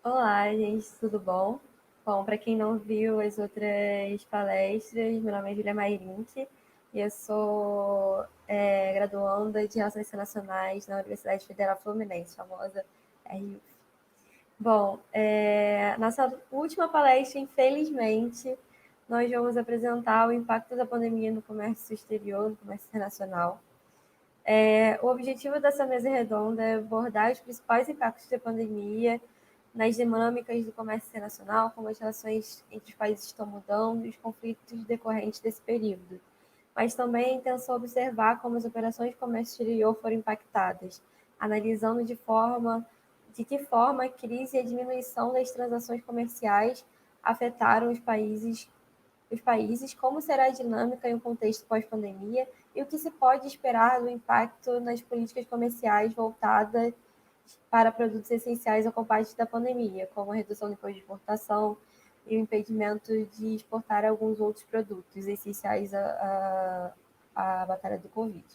Olá, gente, tudo bom? Bom, para quem não viu as outras palestras, meu nome é Julia Mairink e eu sou graduanda de Relações Internacionais na Universidade Federal Fluminense, famosa RU. Bom, nossa última palestra, infelizmente, nós vamos apresentar o impacto da pandemia no comércio exterior, no comércio internacional. O objetivo dessa mesa redonda é abordar os principais impactos da pandemia nas dinâmicas do comércio internacional, como as relações entre os países estão mudando e os conflitos decorrentes desse período. Mas também a intenção é observar como as operações de comércio exterior foram impactadas, analisando de que forma a crise e a diminuição das transações comerciais afetaram os países, como será a dinâmica em um contexto pós-pandemia e o que se pode esperar do impacto nas políticas comerciais voltadas para produtos essenciais ao combate da pandemia, como a redução do imposto de exportação e o impedimento de exportar alguns outros produtos essenciais à batalha do Covid.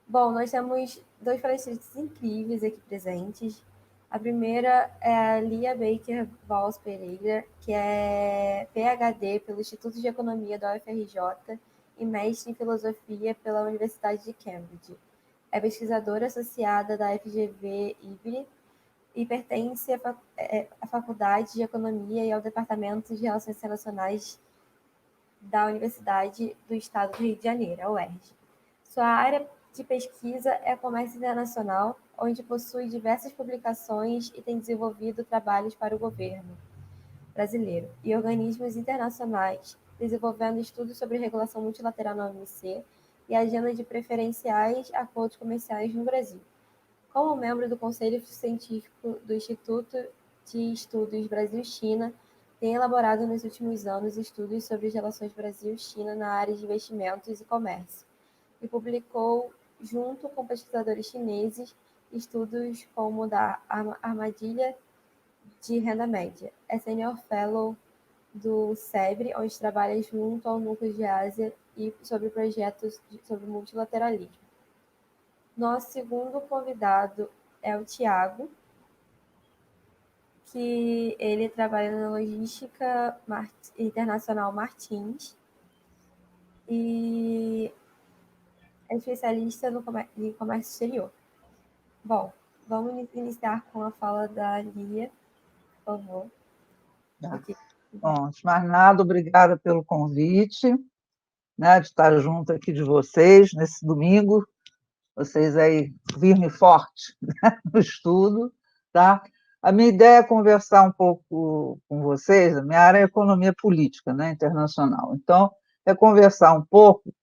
Bom, nós temos dois palestrantes incríveis aqui presentes. A primeira é a Lia Baker Valls Pereira, que é PhD pelo Instituto de Economia da UFRJ e mestre em Filosofia pela Universidade de Cambridge. É pesquisadora associada da FGV IBRI e pertence à Faculdade de Economia e ao Departamento de Relações Internacionais da Universidade do Estado do Rio de Janeiro, a UERJ. Sua área de pesquisa é comércio internacional, onde possui diversas publicações e tem desenvolvido trabalhos para o governo brasileiro e organismos internacionais, desenvolvendo estudos sobre regulação multilateral na OMC e agenda de preferenciais acordos comerciais no Brasil. Como membro do Conselho Científico do Instituto de Estudos Brasil-China, tem elaborado nos últimos anos estudos sobre as relações Brasil-China na área de investimentos e comércio, e publicou, junto com pesquisadores chineses, estudos como da armadilha de renda média. É Senior Fellow do SEBRE, onde trabalha junto ao Núcleo de Ásia e sobre projetos sobre multilateralismo. Nosso segundo convidado é o Tiago, que ele trabalha na Logística Internacional Martins e é especialista em comércio exterior. Bom, vamos iniciar com a fala da Lia, por favor. Tá. Aqui. Bom, antes de mais nada, obrigada pelo convite, né, de estar junto aqui de vocês nesse domingo, vocês aí firme e forte, né, no estudo, tá? A minha ideia é conversar um pouco com vocês, a minha área é economia política, né, internacional, então é conversar um pouco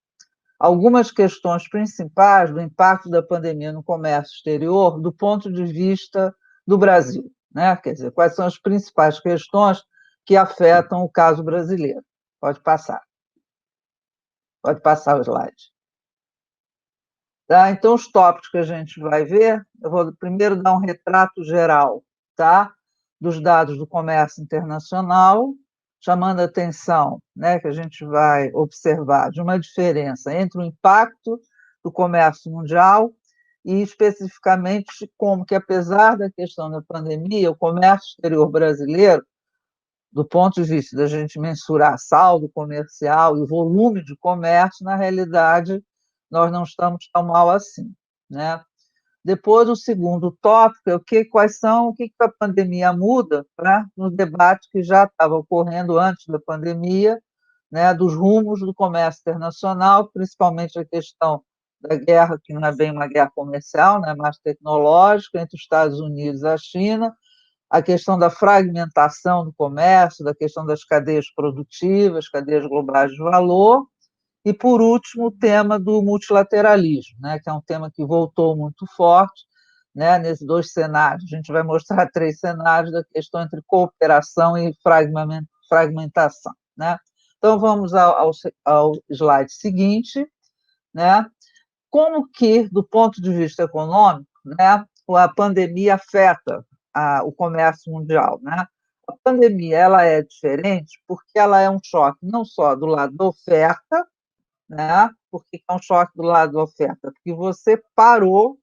algumas questões principais do impacto da pandemia no comércio exterior do ponto de vista do Brasil, né? Quer dizer, quais são as principais questões que afetam o caso brasileiro. Pode passar. Pode passar o slide. Tá? Então, os tópicos que a gente vai ver, eu vou primeiro dar um retrato geral, tá? Dos dados do comércio internacional, chamando a atenção, né, que a gente vai observar de uma diferença entre o impacto do comércio mundial e, especificamente, como que, apesar da questão da pandemia, o comércio exterior brasileiro, do ponto de vista da gente mensurar saldo comercial e volume de comércio, na realidade, nós não estamos tão mal assim, né? Depois, o segundo tópico é o que a pandemia muda, né, no debate que já estava ocorrendo antes da pandemia, né, dos rumos do comércio internacional, principalmente a questão da guerra, que não é bem uma guerra comercial, né, mais tecnológica, entre os Estados Unidos e a China, a questão da fragmentação do comércio, da questão das cadeias produtivas, cadeias globais de valor, e, por último, o tema do multilateralismo, né, que é um tema que voltou muito forte, né, nesses dois cenários. A gente vai mostrar três cenários da questão entre cooperação e fragmentação. Né? Então, vamos ao slide seguinte. Né? Como que, do ponto de vista econômico, né, a pandemia afeta o comércio mundial? Né? A pandemia ela é diferente porque ela é um choque não só do lado da oferta, né? Porque é um choque do lado da oferta, porque você parou,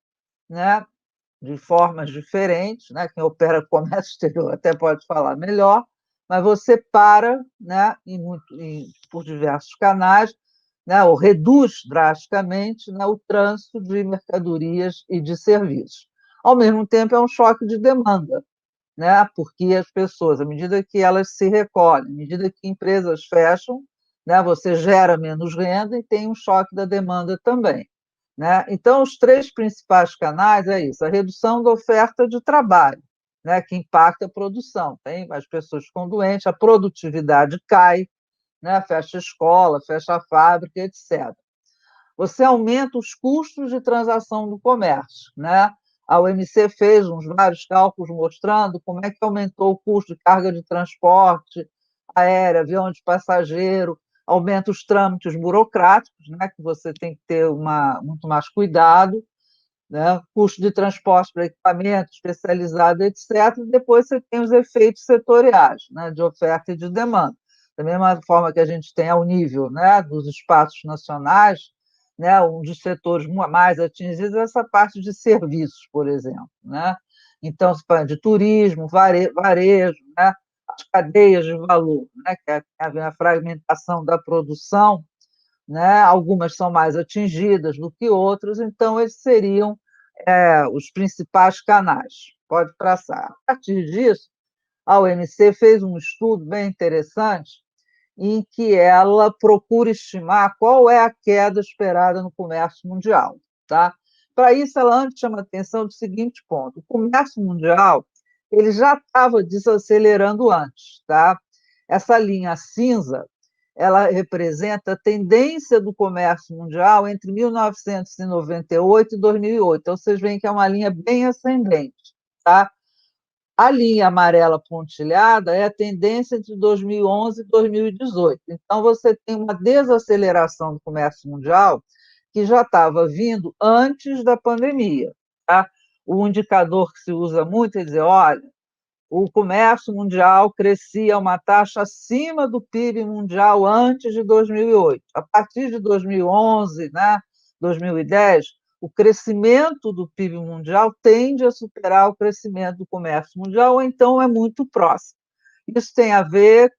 né, de formas diferentes, né? Quem opera comércio exterior até pode falar melhor, mas você para, né, por diversos canais, né, ou reduz drasticamente, né, o trânsito de mercadorias e de serviços. Ao mesmo tempo, é um choque de demanda, né, porque as pessoas, à medida que elas se recolhem, à medida que empresas fecham, né, você gera menos renda e tem um choque da demanda também. Né? Então, os três principais canais é isso: a redução da oferta de trabalho, né, que impacta a produção. Tem, as pessoas ficam doentes, a produtividade cai, né, fecha a escola, fecha a fábrica, etc. Você aumenta os custos de transação do comércio. Né? A OMC fez vários cálculos mostrando como é que aumentou o custo de carga de transporte aérea, avião de passageiro, aumenta os trâmites burocráticos, né, que você tem que ter muito mais cuidado, né, custo de transporte para equipamento especializado, etc. E depois você tem os efeitos setoriais, né, de oferta e de demanda. Da mesma forma que a gente tem ao nível, né, dos espaços nacionais, né, um dos setores mais atingidos é essa parte de serviços, por exemplo. Né? Então, se fala de turismo, varejo, né, as cadeias de valor, né, que é a fragmentação da produção, né, algumas são mais atingidas do que outras, então esses seriam os principais canais. Pode passar. A partir disso, a OMC fez um estudo bem interessante em que ela procura estimar qual é a queda esperada no comércio mundial. Tá? Para isso, ela antes chama a atenção do seguinte ponto: o comércio mundial ele já estava desacelerando antes. Tá? Essa linha cinza ela representa a tendência do comércio mundial entre 1998 e 2008. Então, vocês veem que é uma linha bem ascendente. Tá? A linha amarela pontilhada é a tendência entre 2011 e 2018. Então, você tem uma desaceleração do comércio mundial que já estava vindo antes da pandemia. Tá? O indicador que se usa muito é dizer, olha, o comércio mundial crescia a uma taxa acima do PIB mundial antes de 2008. A partir de 2011, né, 2010, o crescimento do PIB mundial tende a superar o crescimento do comércio mundial, ou então é muito próximo. Isso tem a ver,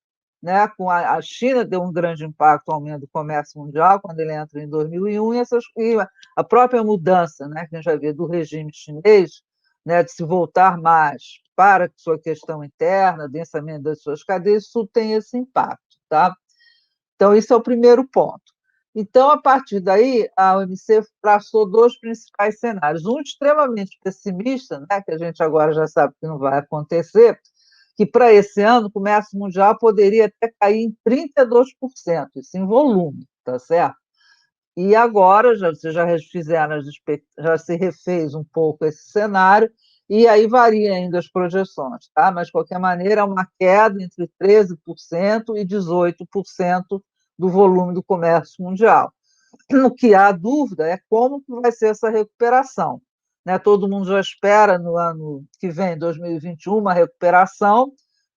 né, com a China deu um grande impacto ao aumento do comércio mundial quando ele entra em 2001, e a própria mudança, né, que a gente vai ver do regime chinês, né, de se voltar mais para a sua questão interna, densamento das suas cadeias, isso tem esse impacto. Tá? Então, isso é o primeiro ponto. Então, a partir daí, a OMC traçou dois principais cenários. Um extremamente pessimista, né, que a gente agora já sabe que não vai acontecer, que para esse ano o comércio mundial poderia até cair em 32%, isso em volume, tá certo? E agora, vocês já refizeram, já se refez um pouco esse cenário, e aí varia ainda as projeções, tá? Mas, de qualquer maneira, é uma queda entre 13% e 18% do volume do comércio mundial. O que há dúvida é como que vai ser essa recuperação. Né? Todo mundo já espera no ano que vem, 2021, uma recuperação.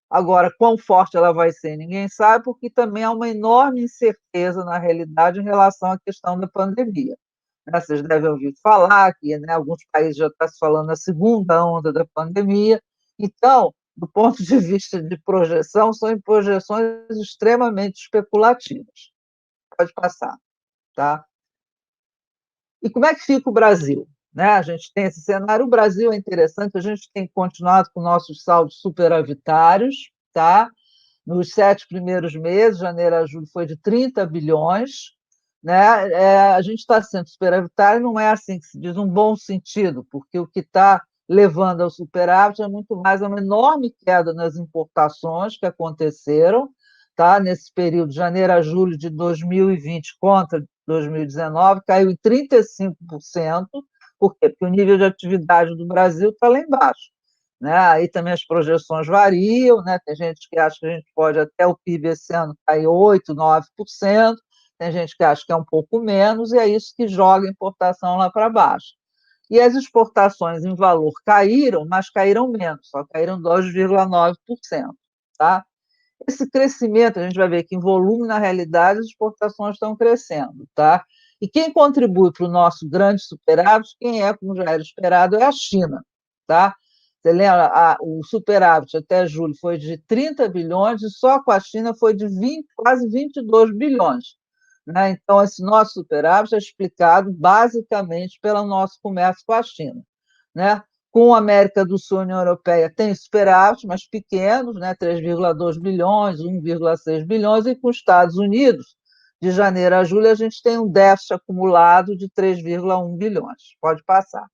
Agora, quão forte ela vai ser, ninguém sabe, porque também há uma enorme incerteza, na realidade, em relação à questão da pandemia. Vocês devem ouvir falar que, né, alguns países já estão se falando na segunda onda da pandemia. Então, do ponto de vista de projeção, são projeções extremamente especulativas. Pode passar. Tá? E como é que fica o Brasil? Né? A gente tem esse cenário. O Brasil é interessante, a gente tem continuado com nossos saldos superavitários. Tá? Nos 7 primeiros meses, janeiro a julho, foi de 30 bilhões. Né? A gente está sendo superavitário, não é assim que se diz, um bom sentido, porque o que está levando ao superávit é muito mais uma enorme queda nas importações que aconteceram, tá? Nesse período, de janeiro a julho de 2020 contra 2019, caiu em 35%. Por quê? Porque o nível de atividade do Brasil está lá embaixo. Né? Aí também as projeções variam, né? Tem gente que acha que a gente pode até o PIB esse ano cair 8%, 9%, tem gente que acha que é um pouco menos, e é isso que joga a importação lá para baixo. E as exportações em valor caíram, mas caíram menos, só caíram 2,9%. Tá? Esse crescimento, a gente vai ver que em volume, na realidade, as exportações estão crescendo. E quem contribui para o nosso grande superávit, quem é, como já era esperado, é a China. tá? Você lembra, o superávit até julho foi de 30 bilhões e só com a China foi de 20, quase 22 bilhões. Né? Então, esse nosso superávit é explicado basicamente pelo nosso comércio com a China. Né? Com a América do Sul e a União Europeia tem superávit, mas pequenos, né? 3,2 bilhões, 1,6 bilhões, e com os Estados Unidos, de janeiro a julho, a gente tem um déficit acumulado de 3,1 bilhões. Pode passar.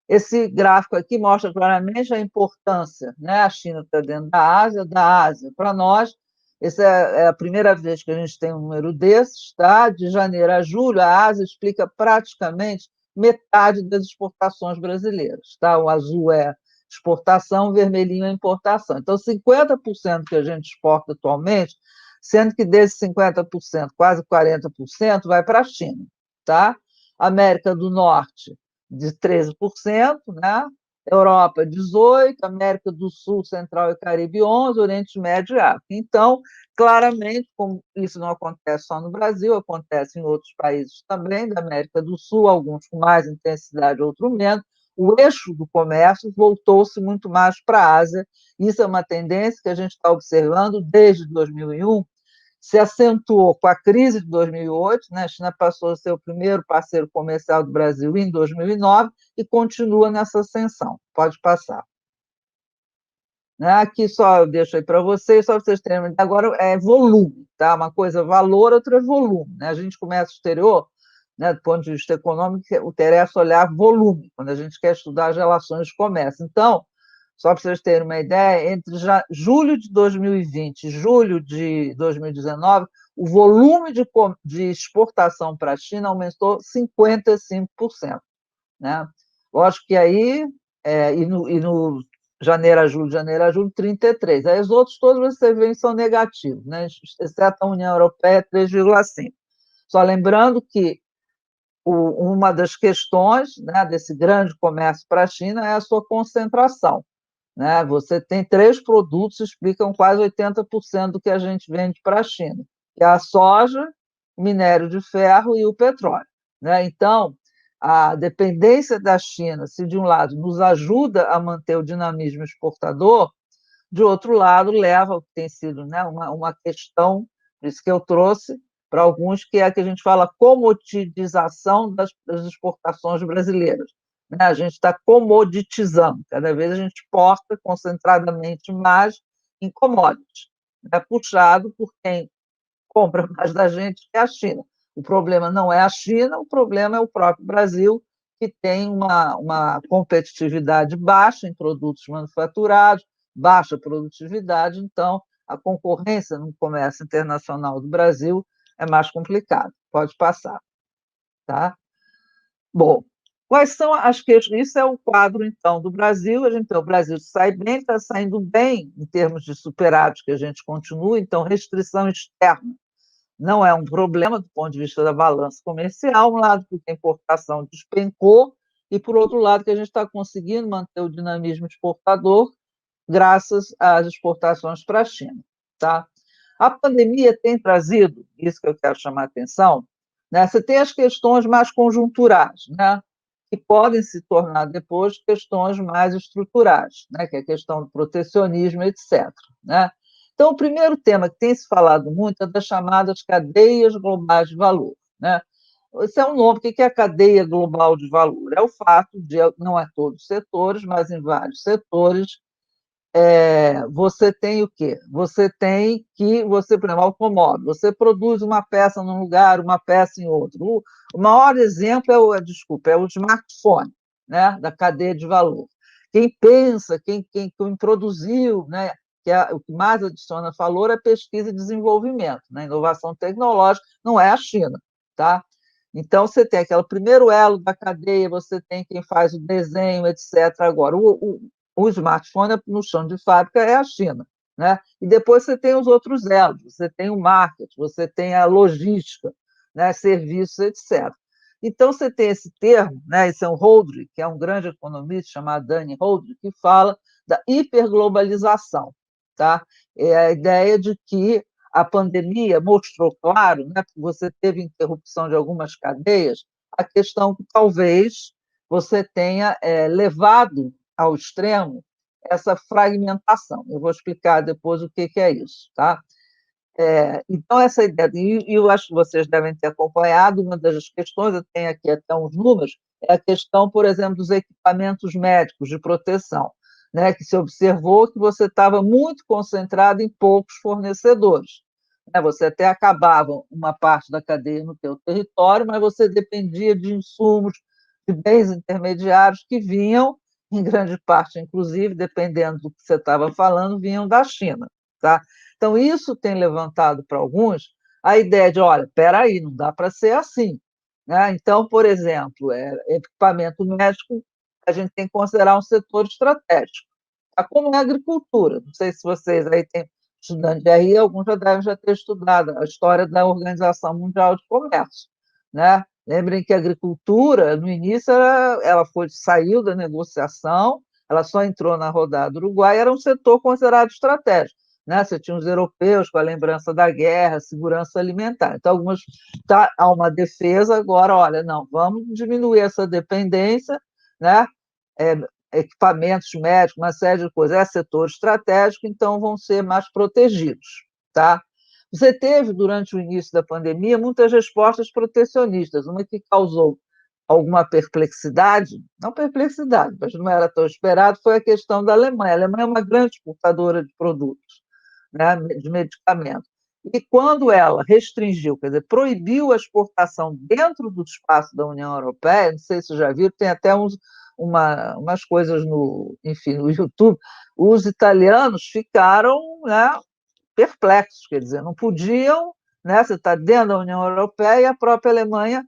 Esse gráfico aqui mostra claramente a importância, né? A China está dentro da Ásia. Para nós, essa é a primeira vez que a gente tem um número desses, tá? De janeiro a julho, a Ásia explica praticamente metade das exportações brasileiras. Tá? O azul é exportação, o vermelhinho é importação. Então, 50% que a gente exporta atualmente, sendo que desses 50%, quase 40% vai para a China. Tá? América do Norte, de 13%, né? Europa, 18%, América do Sul, Central e Caribe, 11%, Oriente Médio e África. Então, claramente, como isso não acontece só no Brasil, acontece em outros países também, da América do Sul, alguns com mais intensidade, outros menos, o eixo do comércio voltou-se muito mais para a Ásia. Isso é uma tendência que a gente está observando desde 2001, se acentuou com a crise de 2008, né? A China passou a ser o primeiro parceiro comercial do Brasil em 2009 e continua nessa ascensão. Pode passar. Aqui só eu deixo aí para vocês, só para vocês terem uma ideia. Agora é volume, tá? Uma coisa é valor, outra é volume. Né? A gente começa exterior, né, do ponto de vista econômico, interessa olhar volume, quando a gente quer estudar as relações de comércio. Então, só para vocês terem uma ideia, entre julho de 2020 e julho de 2019, o volume de exportação para a China aumentou 55%. Né? Lógico que aí, no janeiro a julho, 33%. Aí os outros todos você vê são negativos, né? Exceto a União Europeia, 3,5%. Só lembrando que uma das questões, né, desse grande comércio para a China é a sua concentração. Né? Você tem 3 produtos que explicam quase 80% do que a gente vende para a China, que é a soja, o minério de ferro e o petróleo. Né? Então, a dependência da China, se de um lado nos ajuda a manter o dinamismo exportador, de outro lado leva ao que tem sido, né, uma questão, por isso que eu trouxe para alguns, que é a que a gente fala comoditização das exportações brasileiras. Né? A gente está comoditizando, cada vez a gente exporta concentradamente mais em commodities, né? Puxado por quem compra mais da gente, que é a China. O problema não é a China, o problema é o próprio Brasil, que tem uma competitividade baixa em produtos manufaturados, baixa produtividade, então a concorrência no comércio internacional do Brasil é mais complicada. Pode passar. Tá? Bom, quais são as questões? Isso é o quadro, então, do Brasil. A gente tem o Brasil sai bem, está saindo bem em termos de superávit, que a gente continua, então restrição externa não é um problema do ponto de vista da balança comercial, um lado porque a importação despencou, e por outro lado que a gente está conseguindo manter o dinamismo exportador graças às exportações para a China. Tá? A pandemia tem trazido, isso que eu quero chamar a atenção, né? Você tem as questões mais conjunturais, né? Que podem se tornar depois questões mais estruturais, né? Que é a questão do protecionismo, etc. Né? Então, o primeiro tema que tem se falado muito é das chamadas cadeias globais de valor. Né? Esse é um nome. O que é a cadeia global de valor? É o fato de, não é todos os setores, mas em vários setores, você tem o quê? Você, por exemplo, automóvel, você produz uma peça num lugar, uma peça em outro. O maior exemplo é o smartphone, né, da cadeia de valor. Quem pensa, quem produziu, né, o que mais adiciona valor é pesquisa e desenvolvimento, né, inovação tecnológica, não é a China, tá? Então, você tem aquele primeiro elo da cadeia, você tem quem faz o desenho, etc. Agora, o smartphone no chão de fábrica é a China. Né? E depois você tem os outros elos, você tem o marketing, você tem a logística, né? Serviços, etc. Então, você tem esse termo, né? Esse é um Holdry, que é um grande economista chamado Danny Holdry, que fala da hiperglobalização. Tá? É a ideia de que a pandemia mostrou claro, né, que você teve interrupção de algumas cadeias, a questão que talvez você tenha levado ao extremo essa fragmentação. Eu vou explicar depois o que é isso, tá? Então, essa ideia, e eu acho que vocês devem ter acompanhado, uma das questões, eu tenho aqui até uns números, é a questão, por exemplo, dos equipamentos médicos de proteção, né, que se observou que você estava muito concentrado em poucos fornecedores. Né, você até acabava uma parte da cadeia no teu território, mas você dependia de insumos, de bens intermediários que vinham, em grande parte, inclusive, dependendo do que você estava falando, vinham da China. Tá? Então, isso tem levantado para alguns a ideia de, olha, espera aí, não dá para ser assim. Né? Então, por exemplo, equipamento médico, a gente tem que considerar um setor estratégico, tá? Como é a agricultura. Não sei se vocês aí têm estudante de RI, alguns já devem ter estudado a história da Organização Mundial de Comércio. Né? Lembrem que a agricultura, no início, ela saiu da negociação, ela só entrou na rodada do Uruguai, era um setor considerado estratégico. Né? Você tinha os europeus com a lembrança da guerra, segurança alimentar. Então, há uma defesa agora, olha, não, vamos diminuir essa dependência, né? É, equipamentos médicos, uma série de coisas, é setor estratégico, então vão ser mais protegidos. Tá? Você teve, durante o início da pandemia, muitas respostas protecionistas, uma que causou alguma perplexidade, não perplexidade, mas não era tão esperado, foi a questão da Alemanha. A Alemanha é uma grande exportadora de produtos, né, de medicamentos. E quando ela restringiu, quer dizer, proibiu a exportação dentro do espaço da União Europeia, não sei se vocês já viram, tem até umas coisas enfim, no YouTube, os italianos ficaram, né, perplexos, quer dizer, não podiam, né, você está dentro da União Europeia e a própria Alemanha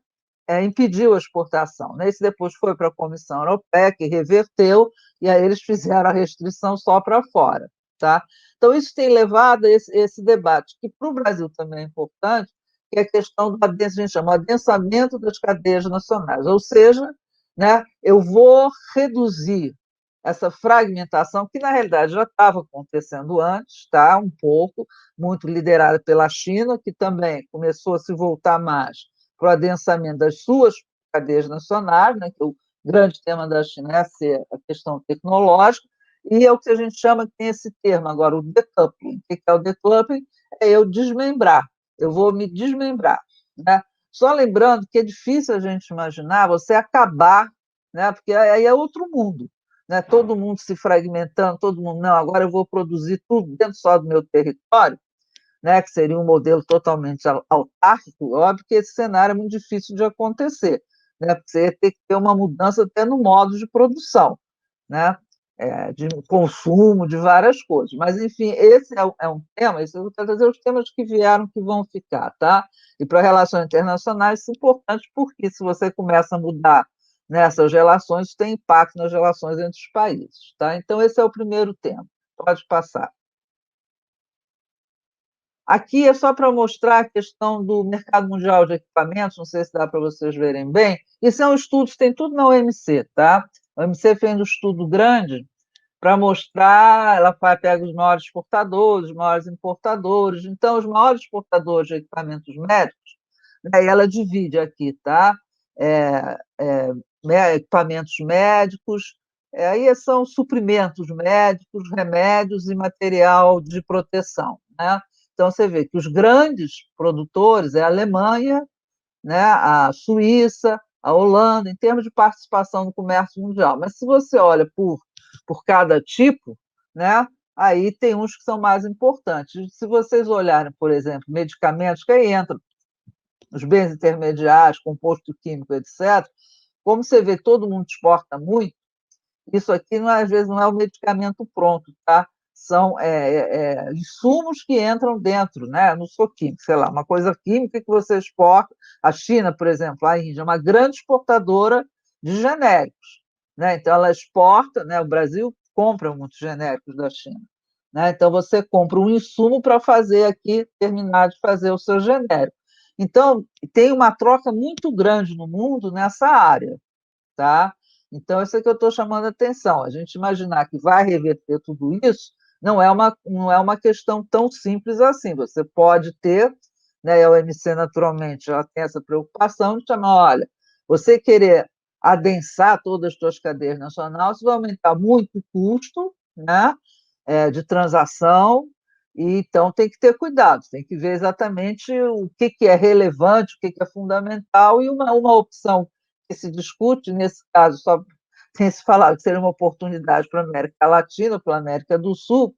impediu a exportação. Né? Isso depois foi para a Comissão Europeia, que reverteu, e aí eles fizeram a restrição só para fora. Tá? Então, isso tem levado a esse debate, que para o Brasil também é importante, que é a questão do a gente chama adensamento das cadeias nacionais, ou seja, né, eu vou reduzir essa fragmentação, que na realidade já estava acontecendo antes, tá? Um pouco, muito liderada pela China, que também começou a se voltar mais para o adensamento das suas cadeias nacionais, né? Que o grande tema da China é a questão tecnológica, e é o que a gente chama, que tem esse termo agora, o decoupling. O que é o decoupling? É eu desmembrar, eu vou me desmembrar. Né? Só lembrando que é difícil a gente imaginar você acabar, né? Porque aí é outro mundo. Né? Todo mundo se fragmentando, todo mundo, não, agora eu vou produzir tudo dentro só do meu território, né? Que seria um modelo totalmente autárquico. Óbvio que esse cenário é muito difícil de acontecer, né? Porque você ia ter que ter uma mudança até no modo de produção, né? De consumo, de várias coisas. Mas, enfim, esse é um tema, isso eu quero dizer os temas que vieram, que vão ficar, tá? E para relações internacionais, isso é importante, porque se você começa a mudar nessas relações, isso tem impacto nas relações entre os países, tá? Então, esse é o primeiro tema. Pode passar. Aqui é só para mostrar a questão do mercado mundial de equipamentos, não sei se dá para vocês verem bem. Isso é um estudo, tem tudo na OMC, tá? A OMC fez um estudo grande para mostrar, ela pega os maiores exportadores, os maiores importadores. Então, os maiores exportadores de equipamentos médicos, né, e ela divide aqui, tá? Equipamentos médicos, aí são suprimentos médicos, remédios e material de proteção, né? Então, você vê que os grandes produtores é a Alemanha, né, a Suíça, a Holanda, em termos de participação no comércio mundial. Mas se você olha por cada tipo, né, aí tem uns que são mais importantes. Se vocês olharem, por exemplo, medicamentos, que aí entram os bens intermediários, composto químico, etc., como você vê que todo mundo exporta muito, isso aqui, às vezes, não é o medicamento pronto, tá? São insumos que entram dentro, né? Não sou químico, sei lá, uma coisa química que você exporta. A China, por exemplo, a Índia, é uma grande exportadora de genéricos. Né? Então, ela exporta, né? O Brasil compra muitos genéricos da China. Né? Então, você compra um insumo para fazer aqui, terminar de fazer o seu genérico. Então, tem uma troca muito grande no mundo nessa área. Tá? Então, isso é que eu estou chamando a atenção. A gente imaginar que vai reverter tudo isso não é uma questão tão simples assim. Você pode ter, né, a OMC naturalmente já tem essa preocupação de chamar, olha, você querer adensar todas as suas cadeias nacionais, isso vai aumentar muito o custo, né, de transação, e então tem que ter cuidado, tem que ver exatamente o que é relevante, o que é fundamental, e uma opção que se discute, nesse caso, só tem se falado que seria uma oportunidade para a América Latina, para a América do Sul,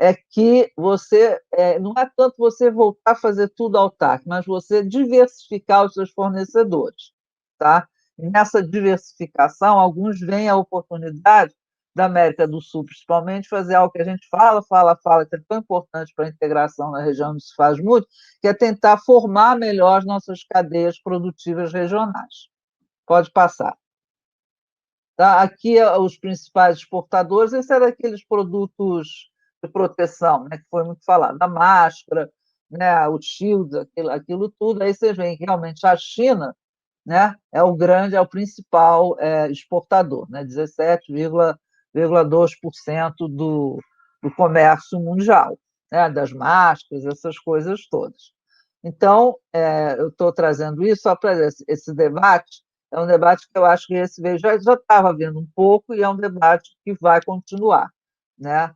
é que você não é tanto você voltar a fazer tudo autárquico, mas você diversificar os seus fornecedores, tá? E nessa diversificação, alguns veem a oportunidade da América do Sul, principalmente, fazer algo que a gente fala, que é tão importante para a integração na região, não se faz muito, que é tentar formar melhor as nossas cadeias produtivas regionais. Pode passar. Tá? Aqui, os principais exportadores, esse era aqueles produtos de proteção, né, que foi muito falado, a máscara, né, o shield, aquilo tudo. Aí vocês veem que realmente a China, né, é o principal exportador, né, 17,2% do comércio mundial, né, das máscaras, essas coisas todas. Então, eu estou trazendo isso só para esse debate. É um debate que eu acho que esse veio, já estava vendo um pouco, e é um debate que vai continuar, né?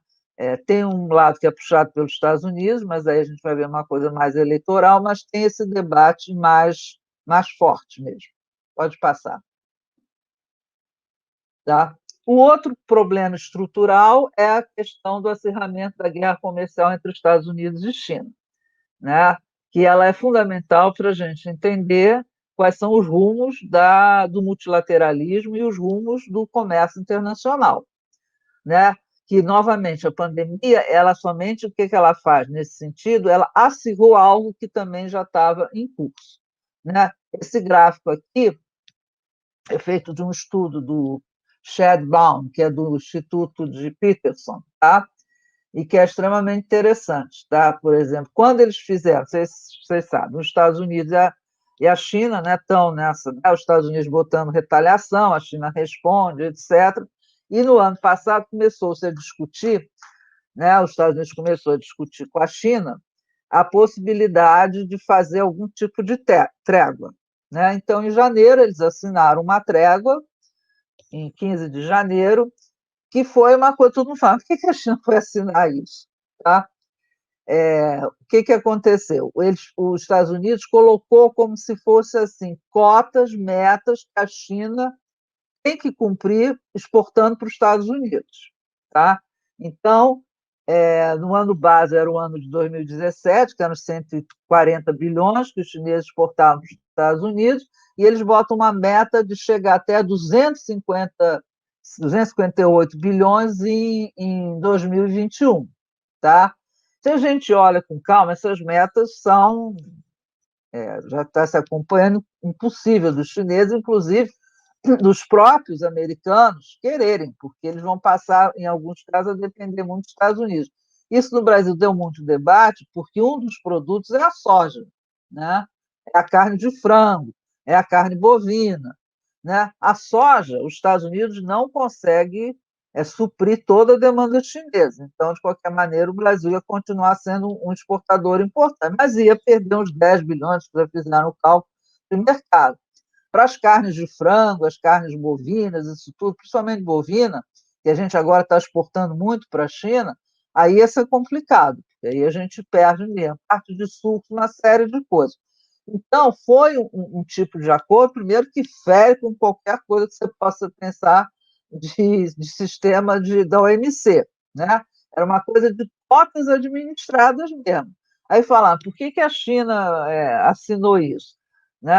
Tem um lado que é puxado pelos Estados Unidos, mas aí a gente vai ver uma coisa mais eleitoral, mas tem esse debate mais forte mesmo. Pode passar. Tá? O outro problema estrutural é a questão do acirramento da guerra comercial entre os Estados Unidos e China, né? Que ela é fundamental para a gente entender quais são os rumos do multilateralismo e os rumos do comércio internacional, né? Que, novamente, a pandemia, ela somente, o que ela faz nesse sentido? Ela acirrou algo que também já estava em curso, né? Esse gráfico aqui é feito de um estudo do Chad Baum, que é do Instituto de Peterson, tá? E que é extremamente interessante, tá? Por exemplo, quando eles fizeram, vocês sabem, os Estados Unidos e a China, né, estão nessa, né, os Estados Unidos botando retaliação, a China responde, etc. E no ano passado começou-se a discutir, né, os Estados Unidos começou a discutir com a China a possibilidade de fazer algum tipo de trégua, né? Então, em janeiro, eles assinaram uma trégua, em 15 de janeiro, que foi uma coisa, todo mundo fala, por que a China foi assinar isso? Tá? O que aconteceu? Os Estados Unidos colocou como se fosse assim, cotas, metas que a China tem que cumprir exportando para os Estados Unidos. Tá? Então, no ano base era o ano de 2017, que eram os 140 bilhões que os chineses exportavam para os Estados Unidos, e eles botam uma meta de chegar até 258 bilhões em 2021. Tá? Se a gente olha com calma, essas metas são, já está se acompanhando, impossível dos chineses, inclusive dos próprios americanos quererem, porque eles vão passar, em alguns casos, a depender muito dos Estados Unidos. Isso no Brasil deu muito debate, porque um dos produtos é a soja, né? É a carne de frango, é a carne bovina, né? A soja, os Estados Unidos não conseguem suprir toda a demanda chinesa. Então, de qualquer maneira, o Brasil ia continuar sendo um exportador importante, mas ia perder uns 10 bilhões, que já fizeram o cálculo de mercado. Para as carnes de frango, as carnes bovinas, isso tudo, principalmente bovina, que a gente agora está exportando muito para a China, aí ia ser complicado, porque aí a gente perde mesmo, parte de sucos, uma série de coisas. Então, foi um tipo de acordo, primeiro, que fere com qualquer coisa que você possa pensar de sistema da OMC, né? Era uma coisa de cotas administradas mesmo. Aí falaram, por que a China assinou isso? Né?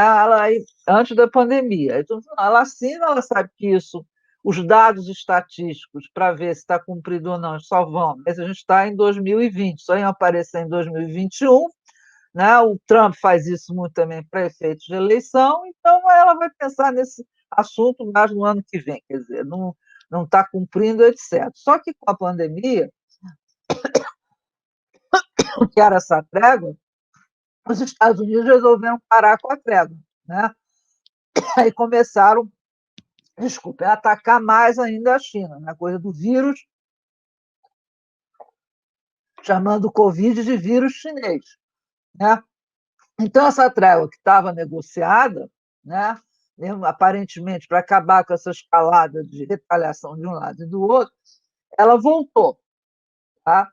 Antes da pandemia. Então, ela assina, ela sabe que isso, os dados estatísticos para ver se está cumprido ou não, só vão, mas a gente está em 2020, só iam aparecer em 2021, né? O Trump faz isso muito também para efeitos de eleição, então ela vai pensar nesse assunto mais no ano que vem, quer dizer, não está cumprindo, etc. Só que com a pandemia, que era essa trégua, os Estados Unidos resolveram parar com a trégua, né? Aí começaram, desculpa, a atacar mais ainda a China, na coisa do vírus, chamando o Covid de vírus chinês, né? Então, essa trégua que estava negociada, né, mesmo aparentemente para acabar com essa escalada de retaliação de um lado e do outro, ela voltou. Tá?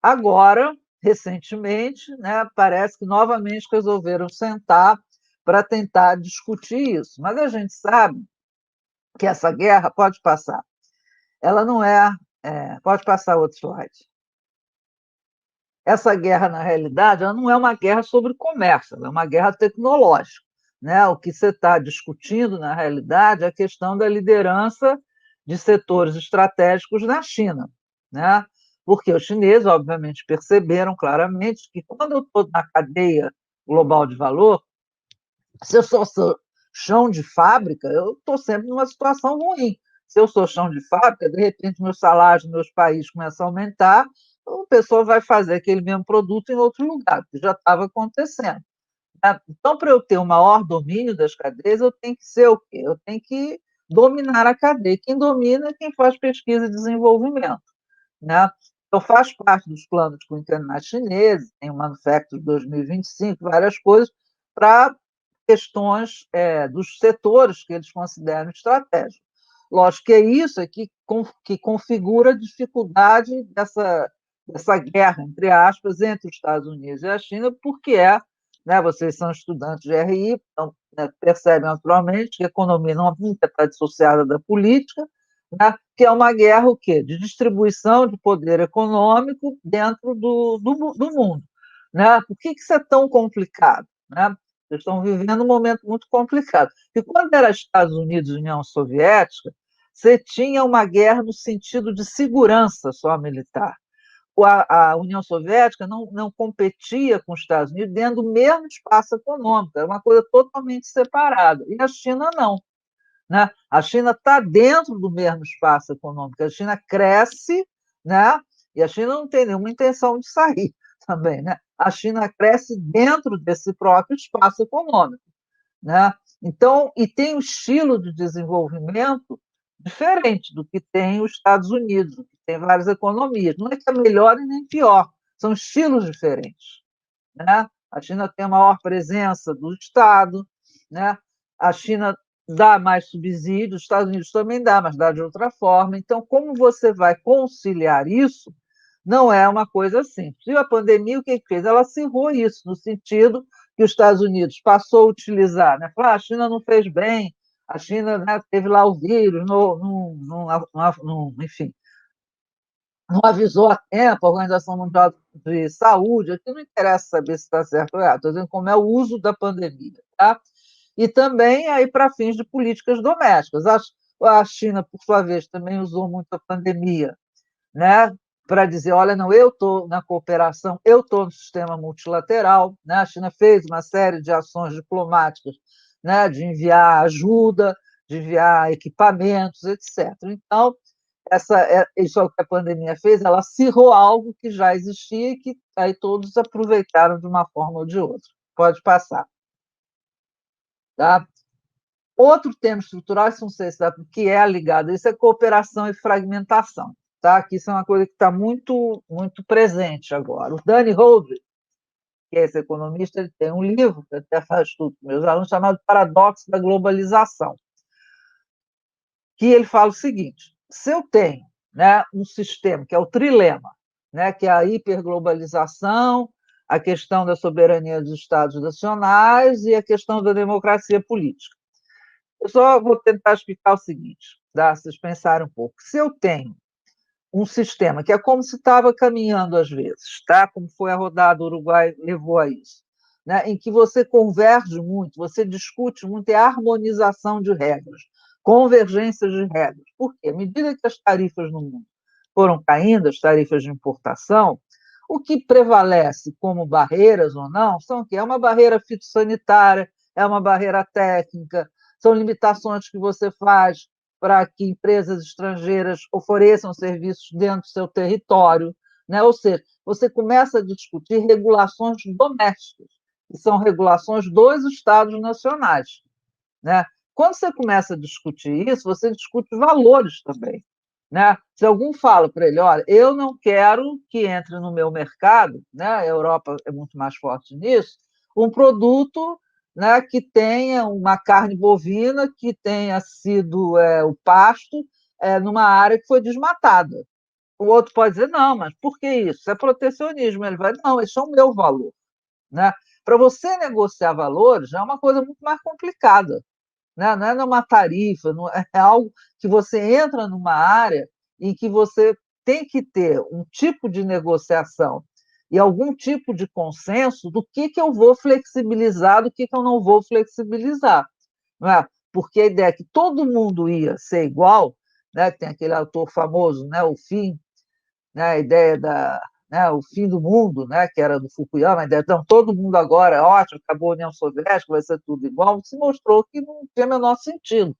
Agora, recentemente, né, parece que novamente resolveram sentar para tentar discutir isso. Mas a gente sabe que essa guerra pode passar. Ela não pode passar outro slide. Essa guerra, na realidade, ela não é uma guerra sobre comércio, ela é uma guerra tecnológica. Né? O que você está discutindo, na realidade, é a questão da liderança de setores estratégicos na China. Né? Porque os chineses, obviamente, perceberam claramente que quando eu estou na cadeia global de valor, se eu sou chão de fábrica, eu estou sempre numa situação ruim. Se eu sou chão de fábrica, de repente meus salários nos meus países começam a aumentar, a pessoa vai fazer aquele mesmo produto em outro lugar, que já estava acontecendo. Então, para eu ter o maior domínio das cadeias, eu tenho que ser o quê? Eu tenho que dominar a cadeia. Quem domina é quem faz pesquisa e desenvolvimento. Né? Então, faz parte dos planos de quinquenais chineses, tem o Manufacture 2025, várias coisas, para questões dos setores que eles consideram estratégicos. Lógico que é isso que configura a dificuldade dessa guerra, entre aspas, entre os Estados Unidos e a China, porque vocês são estudantes de RI, então, percebem naturalmente que a economia não está dissociada da política, que é uma guerra o quê? De distribuição de poder econômico dentro do mundo. Por que isso é tão complicado? Vocês estão vivendo um momento muito complicado. E quando era Estados Unidos e União Soviética, você tinha uma guerra no sentido de segurança só militar. A União Soviética não competia com os Estados Unidos dentro do mesmo espaço econômico, era uma coisa totalmente separada. E a China não. A China está dentro do mesmo espaço econômico, a China cresce, e a China não tem nenhuma intenção de sair também. A China cresce dentro desse próprio espaço econômico. Então, e tem um estilo de desenvolvimento diferente do que tem os Estados Unidos, do que tem várias economias. Não é que é melhor e nem pior, são estilos diferentes. A China tem a maior presença do Estado, a China dá mais subsídios, os Estados Unidos também dá, mas dá de outra forma. Então, como você vai conciliar isso, não é uma coisa simples. E a pandemia, o que fez? Ela acirrou isso, no sentido que os Estados Unidos passou a utilizar. Falou, a China não fez bem, a China teve lá o vírus, enfim, não avisou a tempo a Organização Mundial de Saúde, aqui não interessa saber se está certo ou errado, estou dizendo como é o uso da pandemia. E também aí para fins de políticas domésticas. A China, por sua vez, também usou muito a pandemia para dizer, olha, não, eu estou na cooperação, eu estou no sistema multilateral. A China fez uma série de ações diplomáticas de enviar ajuda, de enviar equipamentos, etc. Então, isso é o que a pandemia fez, ela acirrou algo que já existia e que aí todos aproveitaram de uma forma ou de outra. Pode passar. Tá? Outro tema estrutural, isso não sei se sabe o que é ligado a isso, é cooperação e fragmentação. Tá? Que isso é uma coisa que está muito, muito presente agora. O Danny Holdred, que é esse economista, ele tem um livro, que até faz estudo com meus alunos, chamado Paradoxo da Globalização, que ele fala o seguinte, se eu tenho um sistema, que é o trilema, que é a hiperglobalização, a questão da soberania dos Estados nacionais e a questão da democracia política. Eu só vou tentar explicar o seguinte, para vocês pensarem um pouco. Se eu tenho um sistema que é como se estava caminhando às vezes, como foi a rodada do Uruguai levou a isso, em que você converge muito, você discute muito, é a harmonização de regras, convergência de regras. Por quê? À medida que as tarifas no mundo foram caindo, as tarifas de importação, o que prevalece como barreiras ou não são o quê? É uma barreira fitossanitária, é uma barreira técnica, são limitações que você faz para que empresas estrangeiras ofereçam serviços dentro do seu território. Ou seja, você começa a discutir regulações domésticas, que são regulações dos Estados nacionais. Quando você começa a discutir isso, você discute valores também. Se algum fala para ele, olha, eu não quero que entre no meu mercado, a Europa é muito mais forte nisso, um produto né, que tenha uma carne bovina que tenha sido o pasto numa área que foi desmatada. O outro pode dizer, não, mas por que isso? Isso é protecionismo. Ele vai, não, esse é o meu valor. Né? Para você negociar valores, já é uma coisa muito mais complicada. Né? Não é numa tarifa, não é algo que você entra numa área em que você tem que ter um tipo de negociação e algum tipo de consenso do que eu vou flexibilizar, do que eu não vou flexibilizar. Não é? Porque a ideia é que todo mundo ia ser igual, né? Tem aquele autor famoso, né? O fim, né? A ideia da, né? O fim do mundo, né? Que era do Fukuyama, a ideia de então, todo mundo agora é ótimo, acabou a União Soviética, vai ser tudo igual, se mostrou que não tinha o menor sentido.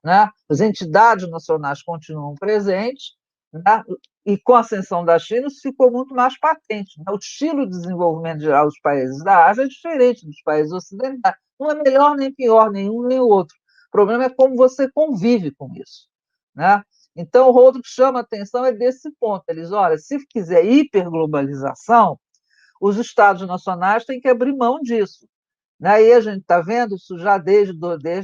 Né? As entidades nacionais continuam presentes, né? E com a ascensão da China isso ficou muito mais patente. Né? O estilo de desenvolvimento geral dos países da Ásia é diferente dos países ocidentais. Não é melhor nem pior, nenhum nem o outro. O problema é como você convive com isso. Né? Então, o Rodrigo chama a atenção é desse ponto. Eles, olha, se quiser hiperglobalização, os Estados nacionais têm que abrir mão disso. Aí a gente está vendo isso já desde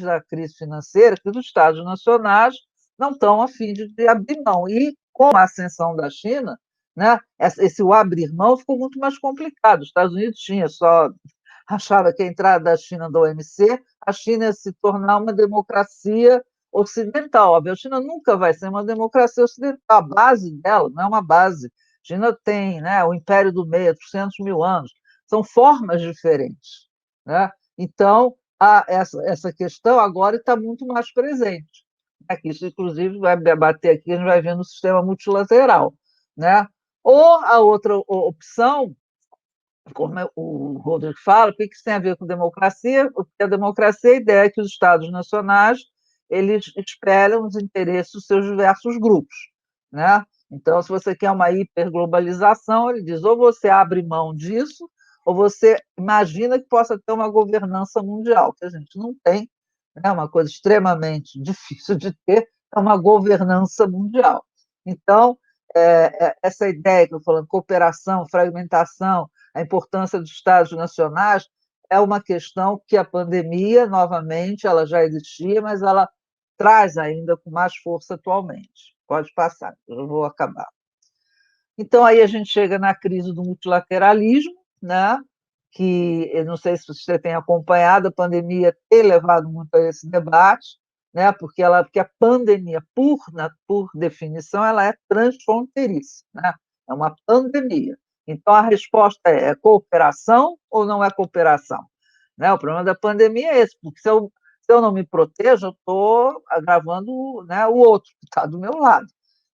a crise financeira, que os Estados nacionais não estão a fim de abrir mão. E com a ascensão da China, né, esse o abrir mão ficou muito mais complicado. Os Estados Unidos achava que a entrada da China da OMC, a China ia se tornar uma democracia ocidental. A China nunca vai ser uma democracia ocidental. A base dela não é uma base. A China tem, né, o Império do Meio, 300 mil anos. São formas diferentes. Né? Então, essa questão agora está muito mais presente. Né? Isso, inclusive, vai debater aqui, a gente vai ver no sistema multilateral. Né? Ou a outra opção, como o Rodrigo fala, o que isso tem a ver com democracia? Porque a democracia é a ideia que os Estados nacionais eles espelham os interesses dos seus diversos grupos. Né? Então, se você quer uma hiperglobalização, ele diz, ou você abre mão disso, ou você imagina que possa ter uma governança mundial, que a gente não tem, é uma coisa extremamente difícil de ter, é uma governança mundial. Então, essa ideia que eu estou falando, cooperação, fragmentação, a importância dos Estados nacionais, é uma questão que a pandemia, novamente, ela já existia, mas ela traz ainda com mais força atualmente. Pode passar, eu vou acabar. Então, aí a gente chega na crise do multilateralismo, né? Que eu não sei se você tem acompanhado, a pandemia tem levado muito a esse debate, né? Porque a pandemia, por definição, ela é transfronteiriça, né? É uma pandemia. Então, a resposta é cooperação ou não é cooperação? Né? O problema da pandemia é esse, porque se eu não me protejo, eu estou agravando, né, o outro que está do meu lado.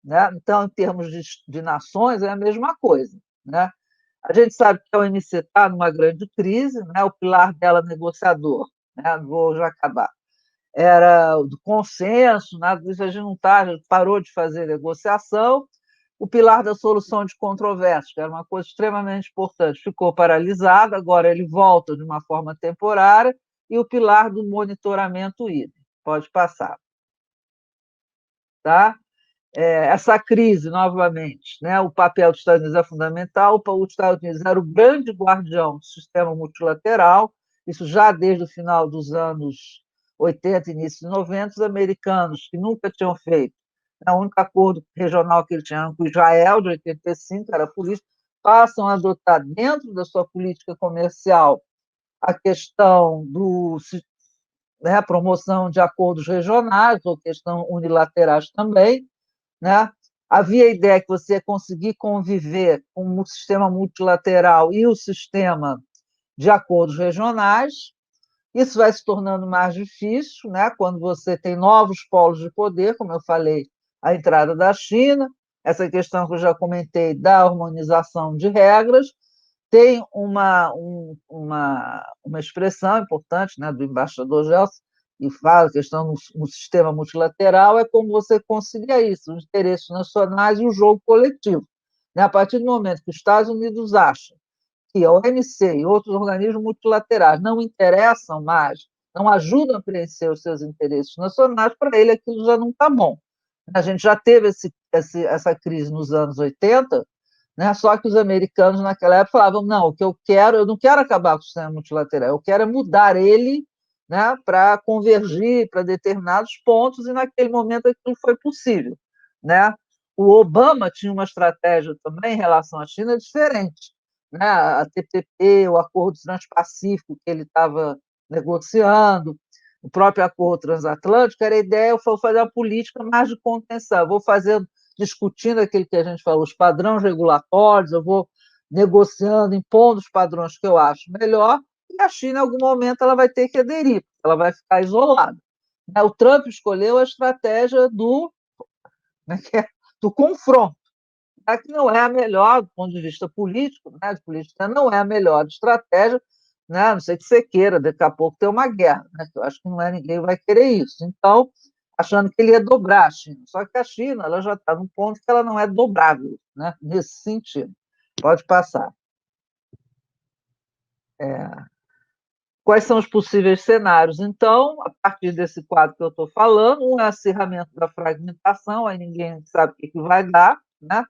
Né? Então, em termos de nações, é a mesma coisa. Né? A gente sabe que a OMC está numa grande crise, né? O pilar dela negociador, né? Vou já acabar, era do consenso, nada disso, a gente não está, a gente parou de fazer negociação. O pilar da solução de controvérsias, que era uma coisa extremamente importante, ficou paralisado, agora ele volta de uma forma temporária, e o pilar do monitoramento hídrico. Pode passar. Tá? Essa crise, novamente, né? O papel dos Estados Unidos é fundamental, os Estados Unidos era o grande guardião do sistema multilateral, isso já desde o final dos anos 80, início de 90, os americanos, que nunca tinham feito, né, o único acordo regional que eles tinham com Israel, de 85, era político, passam a adotar dentro da sua política comercial a questão né, promoção de acordos regionais, ou questão unilaterais também, né? Havia a ideia que você ia conseguir conviver com o sistema multilateral e o sistema de acordos regionais. Isso vai se tornando mais difícil, né? Quando você tem novos polos de poder, como eu falei, a entrada da China, essa questão que eu já comentei da harmonização de regras, tem uma expressão importante, né, do embaixador Gelson, e fala a questão no sistema multilateral, é como você concilia isso, os interesses nacionais e o jogo coletivo. Né? A partir do momento que os Estados Unidos acham que a OMC e outros organismos multilaterais não interessam mais, não ajudam a preencher os seus interesses nacionais, para ele aquilo já não está bom. A gente já teve essa crise nos anos 80, né? Só que os americanos, naquela época, falavam: não, o que eu não quero acabar com o sistema multilateral, eu quero mudar ele, né, para convergir para determinados pontos, e naquele momento aquilo foi possível. Né? O Obama tinha uma estratégia também em relação à China diferente. Né? A TPP, o Acordo Transpacífico que ele estava negociando, o próprio Acordo Transatlântico, era a ideia, foi fazer uma política mais de contenção. Eu vou fazer, discutindo aquilo que a gente falou, os padrões regulatórios, eu vou negociando, impondo os padrões que eu acho melhor, e a China, em algum momento, ela vai ter que aderir, ela vai ficar isolada. O Trump escolheu a estratégia do confronto, que não é a melhor do ponto de vista político, né? De política não é a melhor estratégia, né? A não sei que você queira, daqui a pouco ter uma guerra, né? Eu acho que não é ninguém vai querer isso. Então, achando que ele ia dobrar a China. Só que a China ela já está num ponto que ela não é dobrável, né? Nesse sentido. Pode passar. Quais são os possíveis cenários? Então, a partir desse quadro que eu estou falando, um é o acirramento da fragmentação, aí ninguém sabe o que vai dar, né?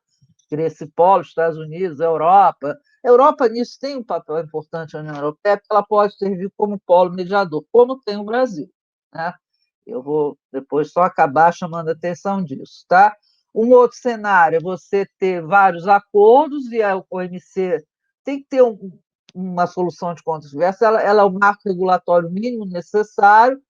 Esse polo, Estados Unidos, Europa. A Europa nisso tem um papel importante, a União Europeia, porque ela pode servir como polo mediador, como tem o Brasil. Né? Eu vou depois só acabar chamando a atenção disso. Tá? Um outro cenário é você ter vários acordos e a OMC tem que ter uma solução de contas ela é o marco regulatório mínimo necessário,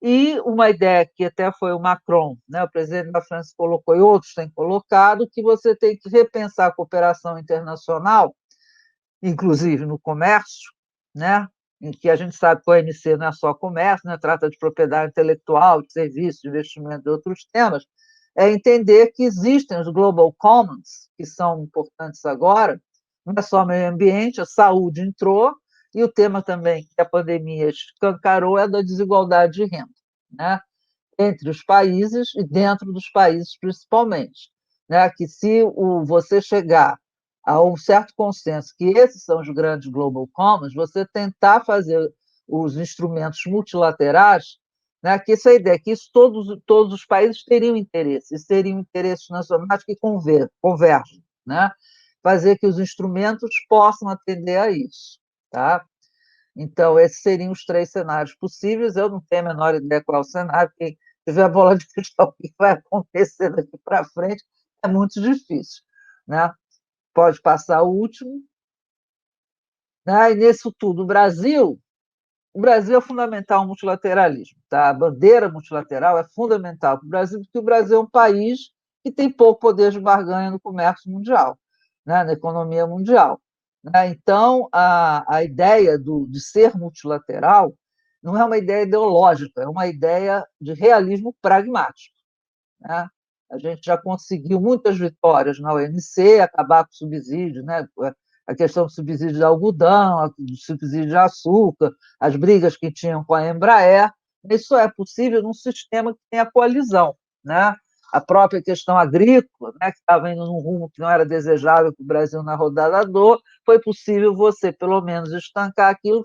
e uma ideia que até foi o Macron, né, o presidente da França, colocou, e outros têm colocado, que você tem que repensar a cooperação internacional, inclusive no comércio, né, em que a gente sabe que o OMC não é só comércio, né, trata de propriedade intelectual, de serviços, de investimento e outros temas, é entender que existem os Global Commons, que são importantes agora, não é só meio ambiente, a saúde entrou, e o tema também que a pandemia escancarou é da desigualdade de renda, né? Entre os países e dentro dos países principalmente. Né? Que se você chegar a um certo consenso que esses são os grandes global commons, você tentar fazer os instrumentos multilaterais, né? Que essa ideia, que isso todos os países teriam interesses nacionais que convergem, né? Fazer que os instrumentos possam atender a isso. Tá? Então, esses seriam os três cenários possíveis. Eu não tenho a menor ideia qual é o cenário, quem tiver a bola de cristal, o que vai acontecer daqui para frente, é muito difícil. Né? Pode passar o último. Né? E nisso tudo, o Brasil é fundamental o multilateralismo. Tá? A bandeira multilateral é fundamental para o Brasil, porque o Brasil é um país que tem pouco poder de barganha no comércio mundial, né? Na economia mundial. Né? Então, a ideia de ser multilateral não é uma ideia ideológica, é uma ideia de realismo pragmático. Né? A gente já conseguiu muitas vitórias na OMC, acabar com o subsídio, né? A questão do subsídio de algodão, do subsídio de açúcar, as brigas que tinham com a Embraer. Isso é possível num sistema que tem a coalizão. Né? A própria questão agrícola, né, que estava indo num rumo que não era desejável para o Brasil na rodada do, foi possível você, pelo menos, estancar aquilo